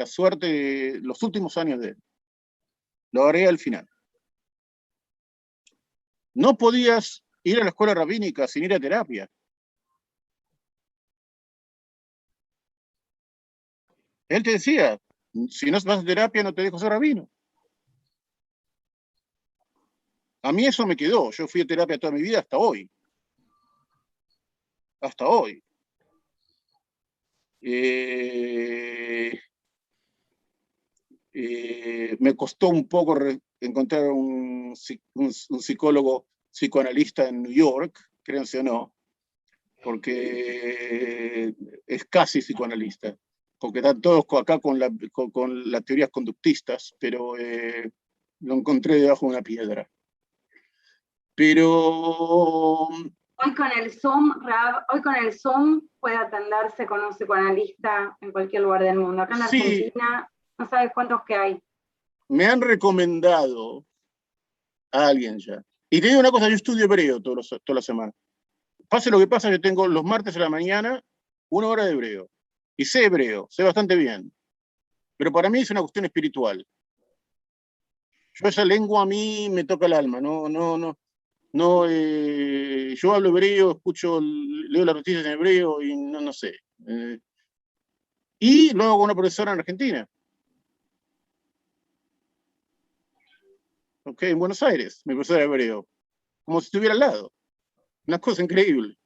suerte de los últimos años de él. Lo agregué al final. No podías ir a la escuela rabínica sin ir a terapia. Él te decía, si no vas a terapia no te dejo ser rabino. A mí eso me quedó. Yo fui a terapia toda mi vida hasta hoy. Hasta hoy. Me costó un poco encontrar un psicólogo psicoanalista en New York, créanse o no, porque es casi psicoanalista, porque están todos acá con las teorías conductistas, pero lo encontré debajo de una piedra. Pero... Hoy con el Zoom, Rav, puede atenderse con un psicoanalista en cualquier lugar del mundo. Acá en Argentina, no sabes cuántos que hay. Me han recomendado a alguien ya. Y te digo una cosa, yo estudio hebreo toda la semana. Pase lo que pasa, yo tengo los martes a la mañana 1 hora de hebreo. Y sé hebreo, sé bastante bien. Pero para mí es una cuestión espiritual. Yo esa lengua a mí me toca el alma, no No, yo hablo hebreo, escucho, leo las noticias en hebreo y no sé. Y luego con una profesora en Argentina. Ok, en Buenos Aires, mi profesora de hebreo. Como si estuviera al lado. Una cosa increíble.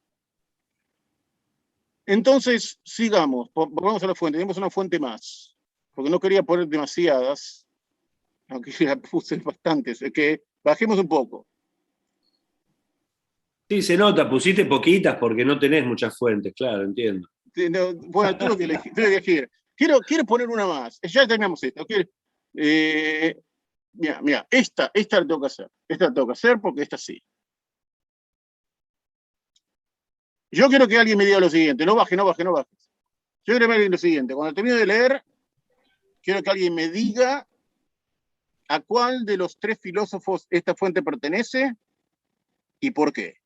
Entonces, sigamos, vamos a la fuente, tenemos una fuente más, porque no quería poner demasiadas, aunque ya puse bastantes, es que bajemos un poco. Sí, se nota, pusiste poquitas porque no tenés muchas fuentes, claro, entiendo. Bueno, tuve que elegir. Quiero poner una más, ya terminamos esta. Mira, esta la tengo que hacer, esta la tengo que hacer porque esta sí. Yo quiero que alguien me diga lo siguiente, no bajes. Yo quiero que me diga lo siguiente, cuando termine de leer, quiero que alguien me diga a cuál de los 3 filósofos esta fuente pertenece y por qué.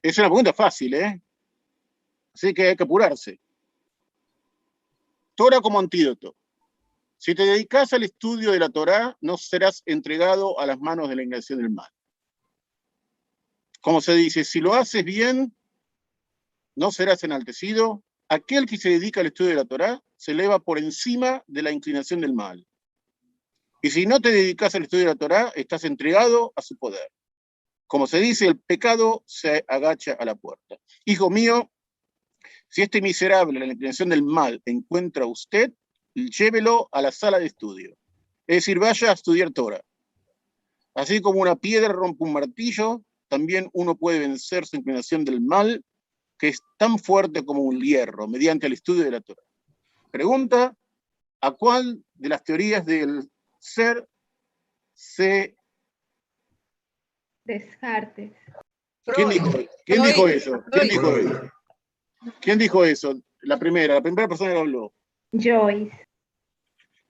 Es una pregunta fácil, ¿eh? Así que hay que apurarse. Torah como antídoto. Si te dedicas al estudio de la Torá, no serás entregado a las manos de la inclinación del mal. Como se dice, si lo haces bien, no serás enaltecido. Aquel que se dedica al estudio de la Torá se eleva por encima de la inclinación del mal. Y si no te dedicas al estudio de la Torá, estás entregado a su poder. Como se dice, el pecado se agacha a la puerta. Hijo mío, si este miserable, la inclinación del mal, encuentra a usted, llévelo a la sala de estudio. Es decir, vaya a estudiar Torah. Así como una piedra rompe un martillo, también uno puede vencer su inclinación del mal, que es tan fuerte como un hierro, mediante el estudio de la Torah. Pregunta, ¿a cuál de las teorías del ser se... Descartes. ¿Quién dijo eso? ¿Quién dijo eso? La primera persona que habló. Joyce.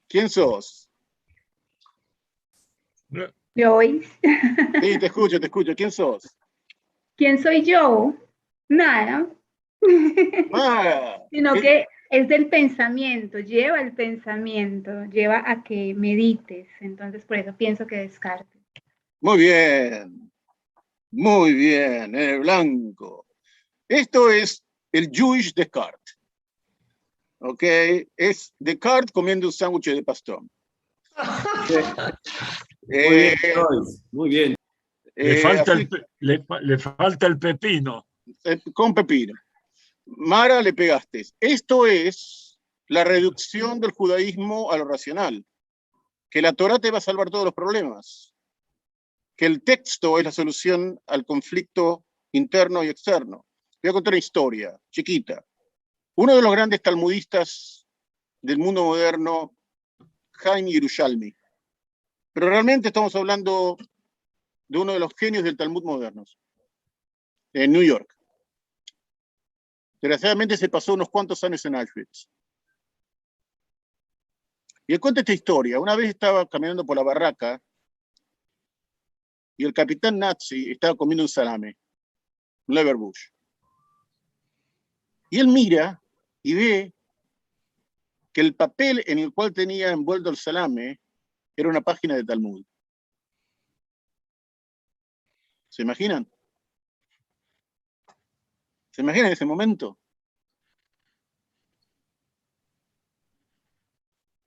¿Quién sos? Joyce. Sí, te escucho. ¿Quién sos? ¿Quién soy yo? Nada. Sino que es del pensamiento, lleva el pensamiento, lleva a que medites. Entonces, por eso pienso que Descartes. Muy bien, en el blanco. Esto es el Jewish Descartes. ¿Ok? Es Descartes comiendo un sándwich de pastrón. Muy bien. Le falta el pepino. Con pepino. Mara, le pegaste. Esto es la reducción del judaísmo a lo racional. Que la Torá te va a salvar todos los problemas. Que el texto es la solución al conflicto interno y externo. Voy a contar una historia, chiquita. Uno de los grandes talmudistas del mundo moderno, Haim Yerushalmi. Pero realmente estamos hablando de uno de los genios del Talmud moderno, en New York. Desgraciadamente se pasó unos cuantos años en Auschwitz. Y él cuenta esta historia. Una vez estaba caminando por la barraca y el capitán nazi estaba comiendo un salame, un Leverbush. Y él mira y ve que el papel en el cual tenía envuelto el salame era una página de Talmud. ¿Se imaginan? ¿Se imaginan ese momento?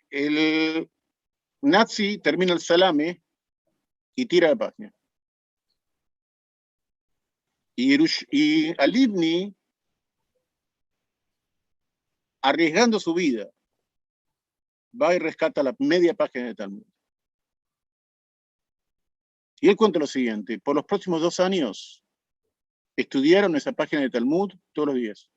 El nazi termina el salame y tira la página. Y Alibni, arriesgando su vida, va y rescata la media página de Talmud. Y él cuenta lo siguiente: por los próximos 2 años estudiaron esa página de Talmud todos los días.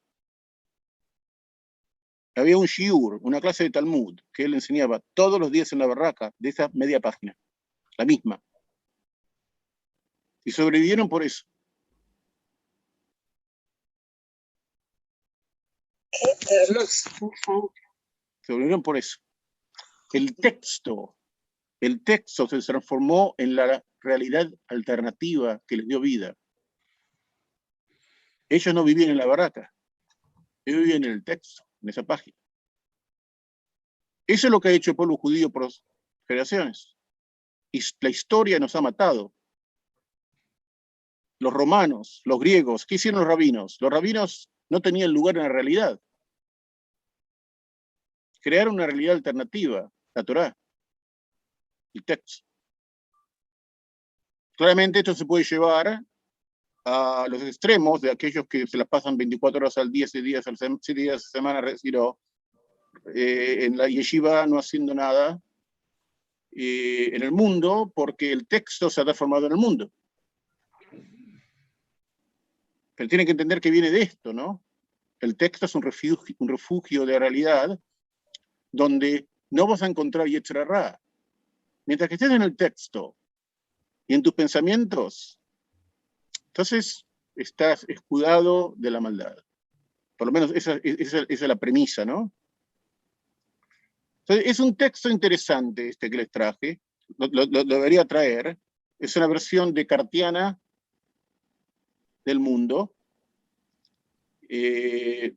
Había un shiur, una clase de Talmud, que él enseñaba todos los días en la barraca de esa media página, la misma. Y sobrevivieron por eso. Sobrevivieron por eso. El texto se transformó en la realidad alternativa que les dio vida. Ellos no vivían en la barraca, ellos vivían en el texto, en esa página. Eso es lo que ha hecho el pueblo judío por generaciones. Y la historia nos ha matado. los romanos, los griegos, ¿qué hicieron los rabinos? Los rabinos no tenían lugar en la realidad. Crearon una realidad alternativa, la Torá, el texto. Claramente esto se puede llevar a los extremos de aquellos que se las pasan 24 horas al día, 7 días a la semana, retiró, en la yeshiva no haciendo nada en el mundo, porque el texto se ha transformado en el mundo. Pero tienen que entender que viene de esto, ¿no? El texto es un refugio de realidad donde no vas a encontrar Yetzer Hara. Mientras que estés en el texto y en tus pensamientos, entonces estás escudado de la maldad. Por lo menos esa es la premisa, ¿no? Entonces, es un texto interesante este que les traje, lo debería traer. Es una versión descartiana del mundo,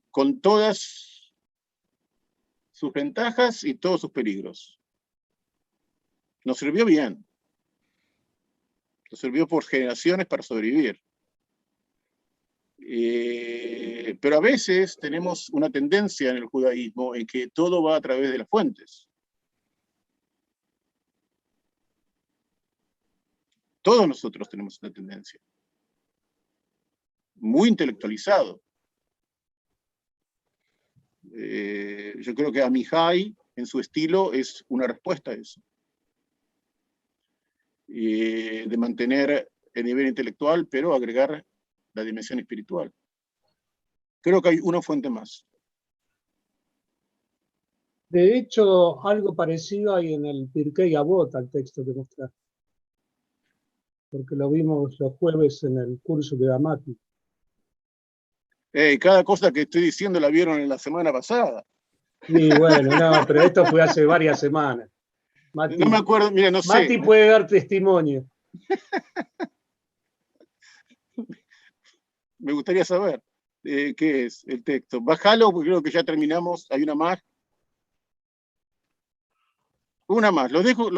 con todas sus ventajas y todos sus peligros. Nos sirvió bien. Nos sirvió por generaciones para sobrevivir. Pero a veces tenemos una tendencia en el judaísmo en que todo va a través de las fuentes. Todos nosotros tenemos una tendencia. Muy intelectualizado. Yo creo que Amihai, en su estilo, es una respuesta a eso. De mantener el nivel intelectual, pero agregar la dimensión espiritual. Creo que hay una fuente más. De hecho, algo parecido hay en el Pirkei Avot, al texto que mostraste. Porque lo vimos los jueves en el curso de Amati. Cada cosa que estoy diciendo la vieron en la semana pasada. Y bueno, no, pero esto fue hace varias semanas. Mati, no me acuerdo, mira, no sé. Mati puede dar testimonio. Me gustaría saber qué es el texto. Bájalo, porque creo que ya terminamos. Hay una más. Una más. Los dejo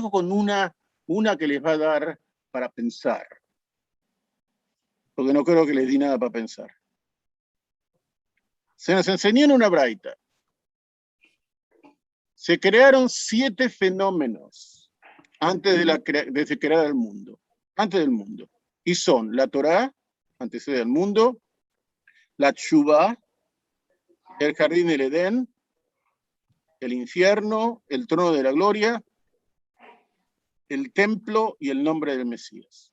con una que les va a dar para pensar. Porque no creo que les di nada para pensar. Se nos enseñó en una braita. Se crearon 7 fenómenos antes de se crear el mundo. Antes del mundo. Y son la Torá, antecede al mundo, la Tshuvá, el jardín del Edén, el infierno, el trono de la gloria, el templo y el nombre del Mesías.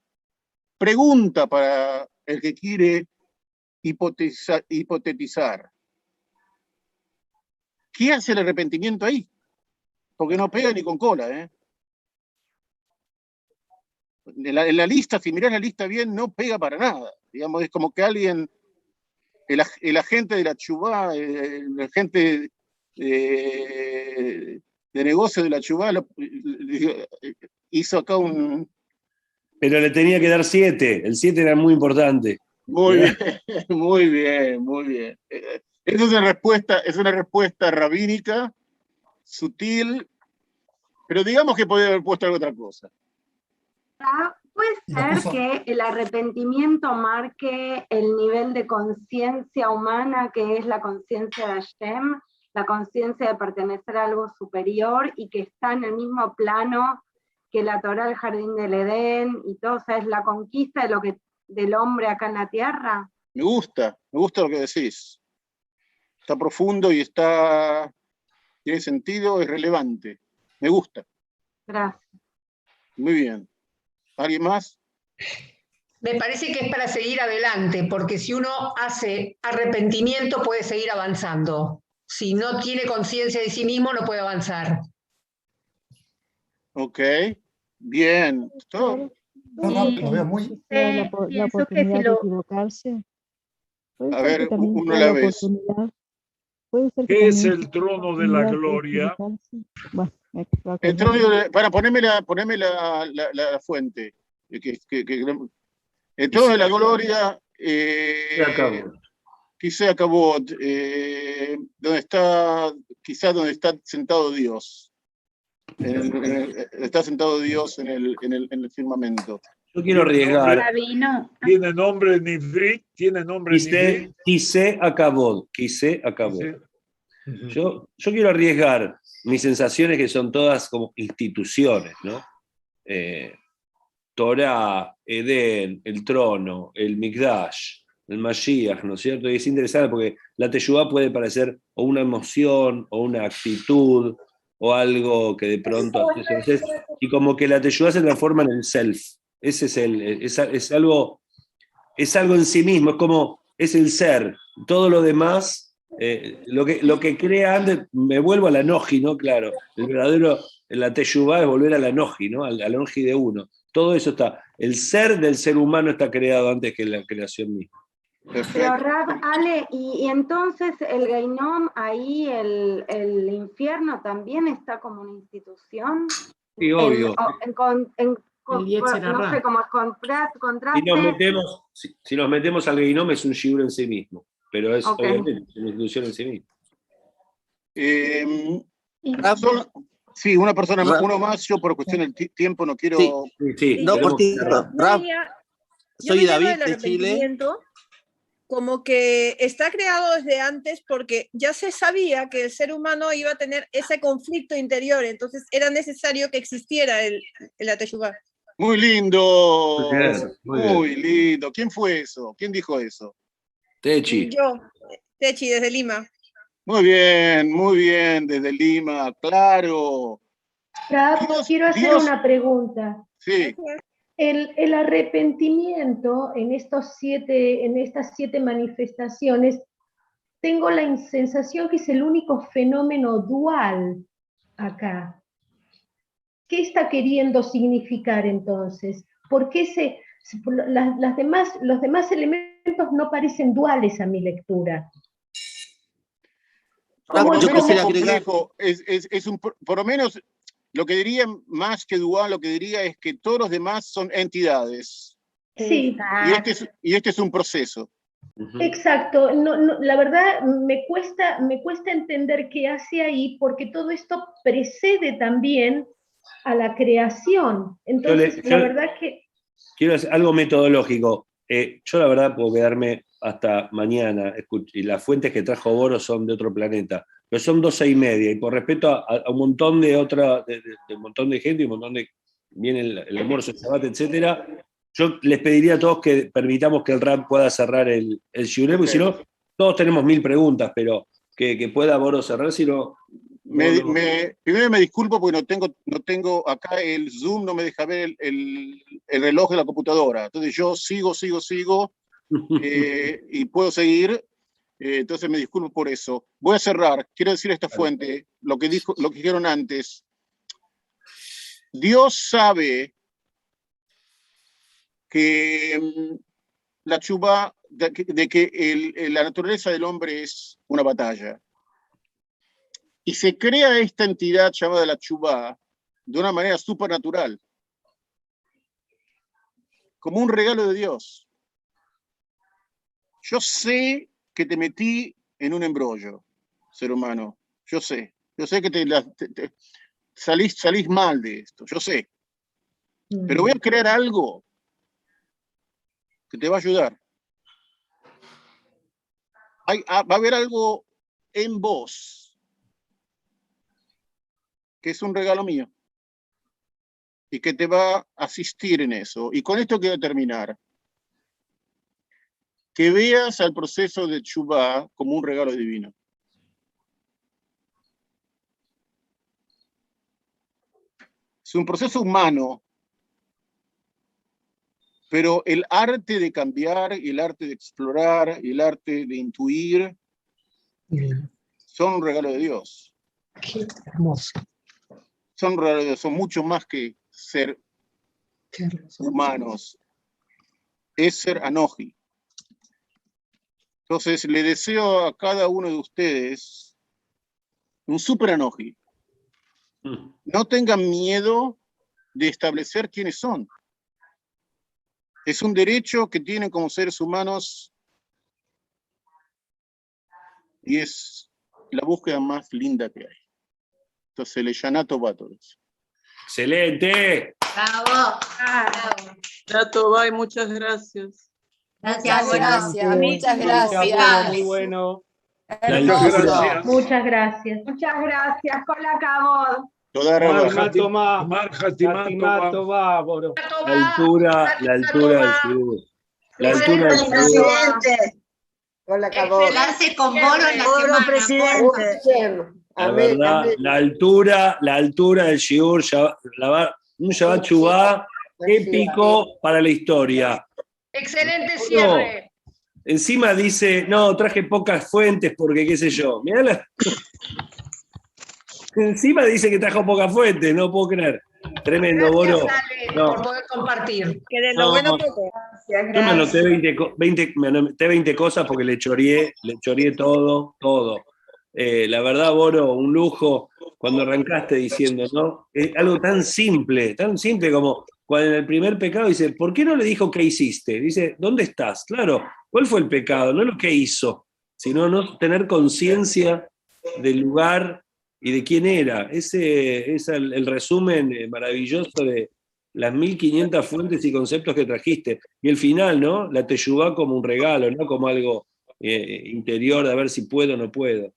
Pregunta para el que quiere hipotetizar. ¿Qué hace el arrepentimiento ahí? Porque no pega ni con cola, ¿eh? En la lista, si mirás la lista bien, no pega para nada. Digamos, es como que alguien, el agente de la Tshuvá, el agente de negocio de la Tshuvá, hizo acá un... Pero le tenía que dar 7. El 7 era muy importante. Muy bien, muy bien, muy bien. Esa es una respuesta rabínica, sutil, pero digamos que podría haber puesto alguna otra cosa. ¿Puede ser que el arrepentimiento marque el nivel de conciencia humana que es la conciencia de Hashem, la conciencia de pertenecer a algo superior y que está en el mismo plano que la Torá, el jardín del Edén y todo? O sea, es la conquista del hombre acá en la tierra. Me gusta lo que decís. Está profundo y tiene sentido, es relevante. Me gusta. Gracias. Muy bien. ¿Alguien más? Me parece que es para seguir adelante, porque si uno hace arrepentimiento puede seguir avanzando. Si no tiene conciencia de sí mismo, no puede avanzar. Ok, bien. ¿Todo? Lo veo muy... La oportunidad de equivocarse. A ver, uno a la vez. ¿Qué es el trono de la gloria? El trono para ponerme la fuente. El trono de la gloria, quizá acabó, donde está sentado Dios. Está sentado Dios en el firmamento. Yo quiero arriesgar. Rabino. ¿Tiene nombre en ivrit? ¿Tiene nombre en ivrit? Quise acabó. Yo quiero arriesgar mis sensaciones, que son todas como instituciones, ¿no? Torah, Edén, el trono, el Mikdash, el Mashiach, ¿no es cierto? Y es interesante porque la Teshuvá puede parecer o una emoción, o una actitud, o algo que de pronto... y como que la Teshuvá se transforma en el self. Ese es algo en sí mismo, es el ser. Todo lo demás, lo que crea antes, me vuelvo a la Noji, ¿no? Claro, el verdadero, la Teshuvá es volver a la Noji, ¿no? A la Noji de uno. Todo eso está, el ser del ser humano está creado antes que la creación misma. Pero Rab, Ale, y entonces el Geinom, ahí el infierno también está como una institución. Sí, obvio. No sé, como contraste. Si nos metemos al Geinom es un shiur en sí mismo, pero es Okay. obviamente una institución en sí mismo. Sí, una persona más, uno más. Yo por cuestión del tiempo no quiero... Sí, No, cortito. Rab, Yo soy me llevo David del de Chile. arrepentimiento como que está creado desde antes porque ya se sabía que el ser humano iba a tener ese conflicto interior, entonces era necesario que existiera la Teshuvá. Muy lindo. Muy bien. Lindo. ¿Quién fue eso? ¿Quién dijo eso? Techi. Yo, Techi, desde Lima. Muy bien, desde Lima, claro. Rab, quiero hacer una pregunta. Sí. El arrepentimiento en estas 7 manifestaciones, tengo la sensación que es el único fenómeno dual acá. ¿Qué está queriendo significar entonces? ¿Por qué los demás elementos no parecen duales a mi lectura? Yo quisiera agregar, por lo menos lo que diría más que dual, lo que diría es que todos los demás son entidades. Sí. Y este es un proceso. Exacto. La verdad me cuesta entender qué hace ahí, porque todo esto precede también a la creación. Entonces, la verdad que... Quiero hacer algo metodológico. Yo la verdad puedo quedarme hasta mañana, y las fuentes que trajo Boros son de otro planeta, pero son 12:30, y por respeto a un montón de un montón de gente, y un montón de... viene el almuerzo, el Shabbat, etcétera, yo les pediría a todos que permitamos que el Rab pueda cerrar el shiur, porque si no, todos tenemos 1000 preguntas, pero que pueda Boros cerrar, si no... Primero me disculpo porque no tengo acá el Zoom, no me deja ver el reloj de la computadora. Entonces yo sigo y puedo seguir. Entonces me disculpo por eso. Voy a cerrar. Quiero decir esta fuente, lo que dijeron antes. Dios sabe que la Teshuvá, de que la naturaleza del hombre es una batalla. Y se crea esta entidad llamada la Teshuvá de una manera supernatural, como un regalo de Dios. Yo sé que te metí en un embrollo, ser humano. Yo sé que salís mal de esto, yo sé. Pero voy a crear algo que te va a ayudar. Va a haber algo en vos que es un regalo mío y que te va a asistir en eso. Y con esto quiero terminar. Que veas al proceso de Teshuvá como un regalo divino. Es un proceso humano, pero el arte de cambiar, y el arte de explorar, y el arte de intuir, son un regalo de Dios. Qué hermoso. Son regalos de Dios, son mucho más que ser humanos. Es ser Anoji. Entonces, le deseo a cada uno de ustedes un super Anoji. No tengan miedo de establecer quiénes son. Es un derecho que tienen como seres humanos y es la búsqueda más linda que hay. Entonces, le llanato va a todos. ¡Excelente! Bravo. Dato, bye, muchas gracias. Gracias. Muchas gracias. Muy bueno. Muchas gracias. Muchas gracias, con la cabot. La altura del shiur. La altura del shiur. Con la cabot. Quedarse con Boro en la semana. Presidente. La verdad, la altura del shiur, un Shabbat Shuvá épico para la historia. Excelente cierre. Encima dice, no, traje pocas fuentes porque qué sé yo. Mirá Encima dice que trajo pocas fuentes, no puedo creer. Tremendo, Boro. Por poder compartir. Que de lo bueno poco. Yo me anoté 20 cosas porque le choreé todo. La verdad, Boro, un lujo cuando arrancaste diciendo, ¿no? Es algo tan simple como cuando en el primer pecado dice, ¿por qué no le dijo qué hiciste? Dice, ¿dónde estás? Claro, ¿cuál fue el pecado? No lo que hizo, sino no tener conciencia del lugar y de quién era. Ese es el resumen maravilloso de las 1500 fuentes y conceptos que trajiste. Y el final, ¿no? La teshuvá como un regalo, no como algo interior de a ver si puedo o no puedo.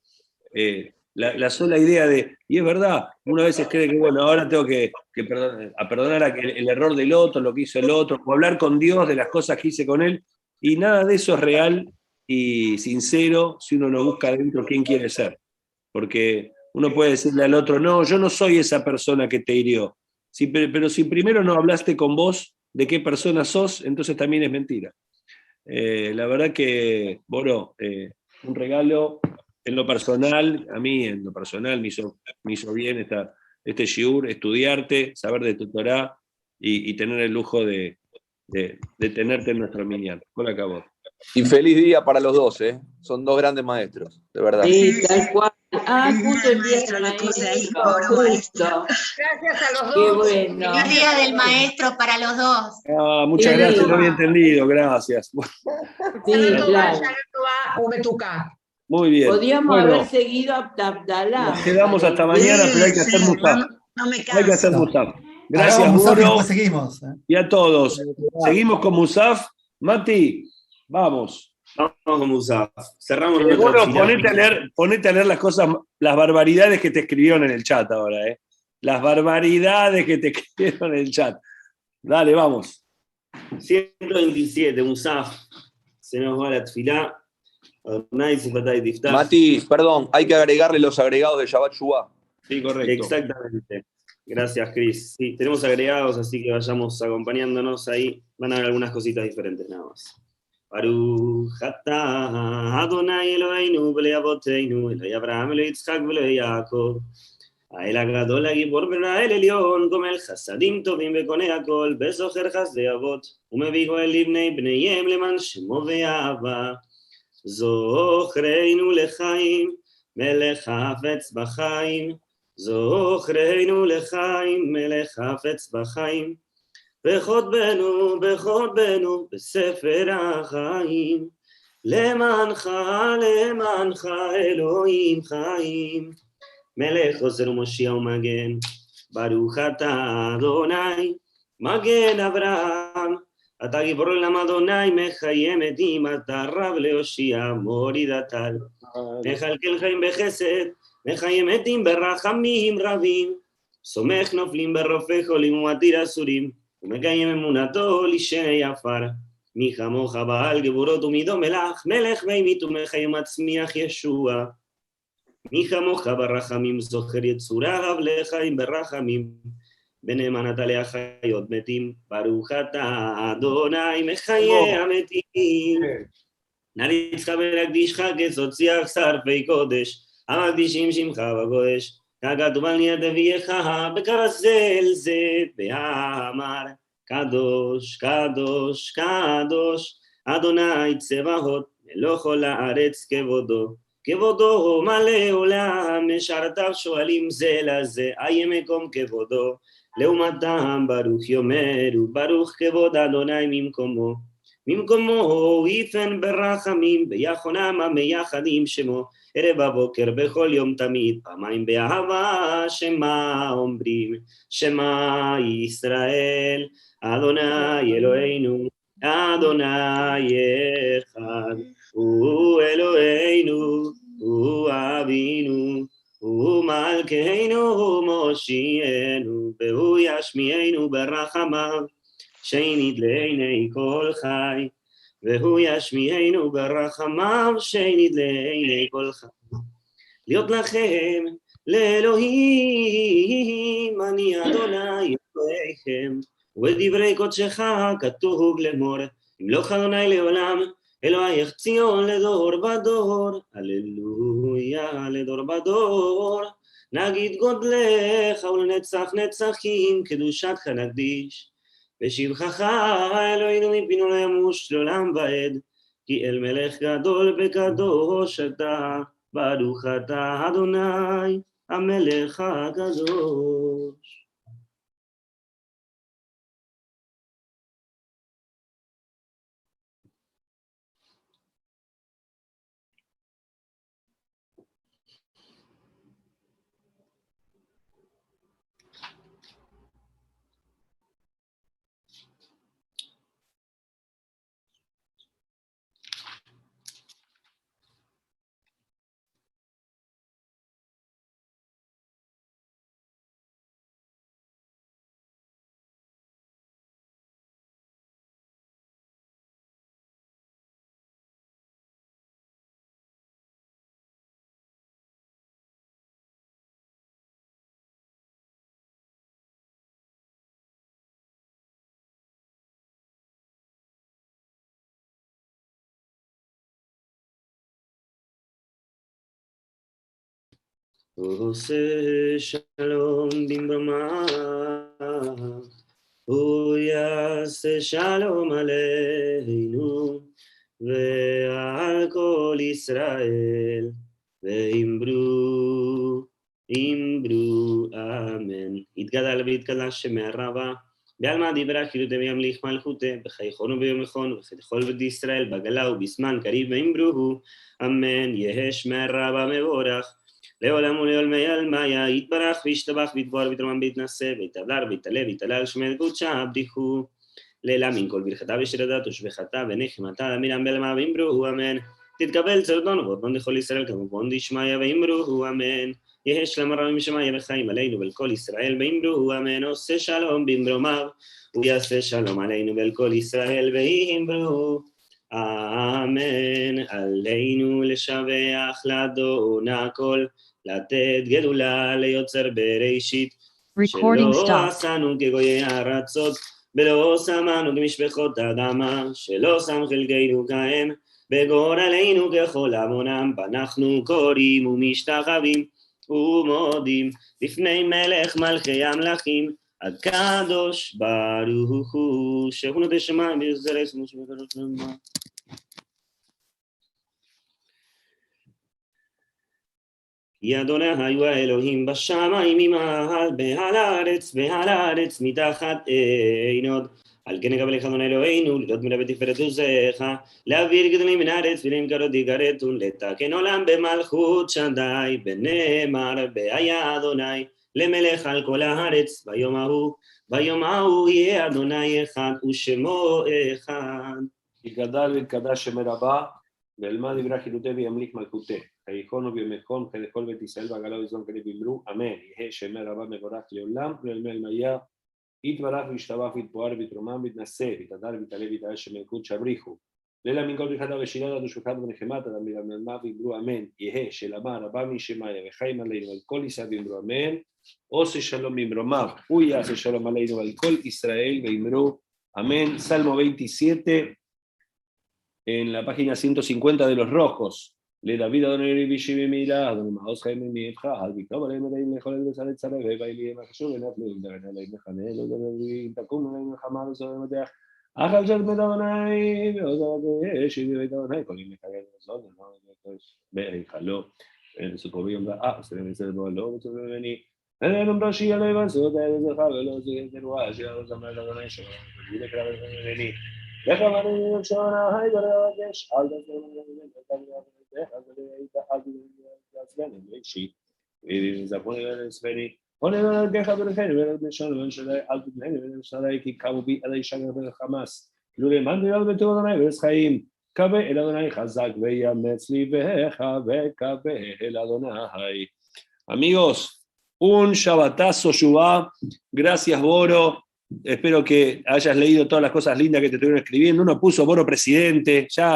La sola idea de, y es verdad, uno a veces cree que, bueno, ahora tengo que perdonar el error del otro, lo que hizo el otro, o hablar con Dios de las cosas que hice con él, y nada de eso es real y sincero si uno no busca adentro quién quiere ser. Porque uno puede decirle al otro, no, yo no soy esa persona que te hirió. Pero si primero no hablaste con vos de qué persona sos, entonces también es mentira. La verdad que, Boro, un regalo en lo personal, a mí en lo personal me hizo bien este shiur, estudiarte, saber de tu Torá y tener el lujo de tenerte en nuestro minyan. Con la cabot. Y feliz día para los dos, ¿eh? Son dos grandes maestros, de verdad. Sí, tal cual. Justo empieza la cosa ahí. Justo. Gracias a los Qué dos. bueno. Feliz día del maestro para los dos. Muchas gracias, no había entendido, gracias. Sí, claro. Muy bien. Podríamos haber seguido a Abdalá. Nos quedamos hasta mañana, pero hay que hacer musaf. No me canso. Hay que hacer musaf. Gracias, Hagamos musaf y Boro. después seguimos. Y a todos. Seguimos con musaf. Mati, vamos. Vamos con musaf. Cerramos Boro, ponete a leer las cosas, las barbaridades que te escribieron en el chat ahora, Las barbaridades que te escribieron en el chat. Dale, vamos. 127, musaf. Se nos va la tefilá. Mati, perdón, hay que agregarle los agregados de Shabbat Shuvá. Sí, correcto. Exactamente. Gracias, Cris. Sí, tenemos agregados, así que vayamos acompañándonos ahí. Van a haber algunas cositas diferentes nada más. Baruch atah Adonai Eloheinu b'lei avoteinu Eloi Abraham Eloi Yitzchak Eloi Yaakov האל הגדול הגיבור ונאל עליון גומל חסדים טובים וקונה הכל בזוכר חסדי אבות ומביא גואל לבני בניהם למען שמו ואהבה זוכרנו לחיים מלך חפץ בחיים זוכרנו לחיים מלך חפץ בחיים בחודבנו בספר החיים למענך אלוהים חיים מלך עוזר ומושיע ומגן ברוך אתה אדוני מגן אברהם אתה גיבור עולם אדוני מחיה מתים אתה רב להושיע מוריד הטל מכלכל חיים בחסד מחיה מתים ברחמים רבים סומך נופלים ברופא חולים ומתיר אסורים ומקיים אמונתו לשני עפר מי כמוך בעל גבורות ומידו מלך מימית ומחיה מצמיח ישוע מי כמוך ברחמים זוכר יצוריו לחיים ברחמים בנאמן אתה להחיות מתים ברוך אתה אדוני מחיה המתים נריצך ונקדישך כסוציח שרפי קודש המקדישים שמך בקודש ככתוב על יד אביך בקרסל זה ואמר קדוש קדוש קדוש אדוני צבאות מלוא כל הארץ כבודו כבודו מלא עולם משרתיו שואלים זה לזה איה מקום כבודו לעומתם ברוך יאמרו ברוך כבוד אדוני ממקומו יפן ברחמים ביחונם המייחדים שמו ערב הבוקר בכל יום תמיד, פעמיים באהבה, שמה אומרים, שמה ישראל, אדוני אלוהינו, אדוני אחד, הוא אלוהינו, הוא אבינו, הוא מלכנו, הוא מושיענו, והוא ישמיענו ברחמיו, שנית לעיני כל חי, והוא ישמיענו ברחמיו, שנית לעיני כל חי. להיות לכם לאלוהים, אני אדוני אלוהיכם, ובדברי קודשך כתוב לאמור, ימלוך אדוני לעולם, אלוהיך ציון לדור ודור, הללויה לדור ודור, נגיד גודלך ולנצח נצחים, קדושתך נקדיש, ושבחך אלוהינו מפינו לא ימוש לעולם ועד, כי אל מלך גדול וקדוש אתה, ברוך אתה אדוני המלך הקדוש. עושה שלום במרומיו, הוא יעשה שלום עלינו ועל כל ישראל, ואמרו אמן. יתגדל ויתקדש שמי הרבה, בעלמא דיברה חילותי וימליך מלכותי, בחייכון וביומכון וככל בית ישראל, בגלה ובזמן קריב, ואמרו אמן. יהא שמי הרבה מבורך, לעולם ולעולמי עלמיה, יתברך וישתבח ויתבואר ויתרומם ויתנשא, ויתהדר ויתעלה ויתהלל שמי קודשה בדיחו, לעילה מן כל ברכתה ושירתה ושבחתה ונחמתה אמירם בעלמא, ואמרו אמן. תתקבל צלותנו ואותנו לכל ישראל כמובן דשמיא, ואמרו אמן. יהא שלום הרבים משמיא וחיים עלינו ועל כל ישראל, ואמרו אמן. עושה שלום במרומיו, הוא יעשה שלום עלינו ועל כל ישראל, ואמרו אמן. עלינו לשבח לאדון הכל, לתת גדולה ליוצר בראשית, שלא עשנו כגויי ארצות, ולא שמנו כמשפחות אדמה, שלא שם חלקנו כהם, בגורלנו ככל עוונם, ואנחנו קוראים ומשתחווים ומודים לפני מלך מלכי המלכים, הקדוש ברוך הוא, שהוא נותן שמיים ויחזר שמו שמו קדוש למה. כי אדוני הוא האלוהים בשמיים ממעל, ועל הארץ מתחת אין עוד. על כן נקבלך אדוני אלוהינו, להיות מראה בתפארת עוזך, להעביר גדולים מן הארץ ולמכרות יגרתון, לתקן עולם במלכות שדי, ונאמר והיה אדוני למלך על כל הארץ, ביום ההוא יהיה אדוני אחד ושמו אחד. יגדל ויתקדש שמי רבה, ואלמא דברה חילותי וימליך מלכותי, חייכון וביומכון ככל בית ישראל והגלה ובזמן קריב, אמרו אמן. יהא שמי רבה מבורך לעולם ולעולמי עלמיה, יתברך וישתבח ויתפאר ויתרומם ויתנשא, ויתהדר ויתעלה ויתהלל שמי קודשה בריחו, לעילה מן כל ברכתה ושירתה ושבחתה ונחמתה אמירם, ואמרו אמן. יהא שלמה רבה משמיא וחיים עלינו ועל כל ישראל, ואמרו אמן. עושה שלום במרומיו, הוא יעשה שלום עלינו ועל כל ישראל, ואמרו amén. Salmo 27, en la página 150 de los rojos. Le David Adonai Bishimi Mira, Adonai Maos Jaime Mietja, Albicaba le Medei Mejor el Besalet Sarebe, Baili Machu, en Aflu, en la Mejane, lo de Tacum, en Hamad, sobre Meteach, Ajal Jet Medonai, Oda, Shibi Medonai, con Imekagel, no, entonces, ve, jaló, en su pobión, se debe ser lo, se debe venir. En un Rashi, le van su de Javelo, de Ruashi, a los Amadonai, y de Kraven venir. Deja María Shona, hay verdades, algo Amigos, un Shabbatazo Yubá. Gracias, Boro. Espero que hayas leído todas las cosas lindas que te estuvieron escribiendo. Uno puso Boro presidente, ya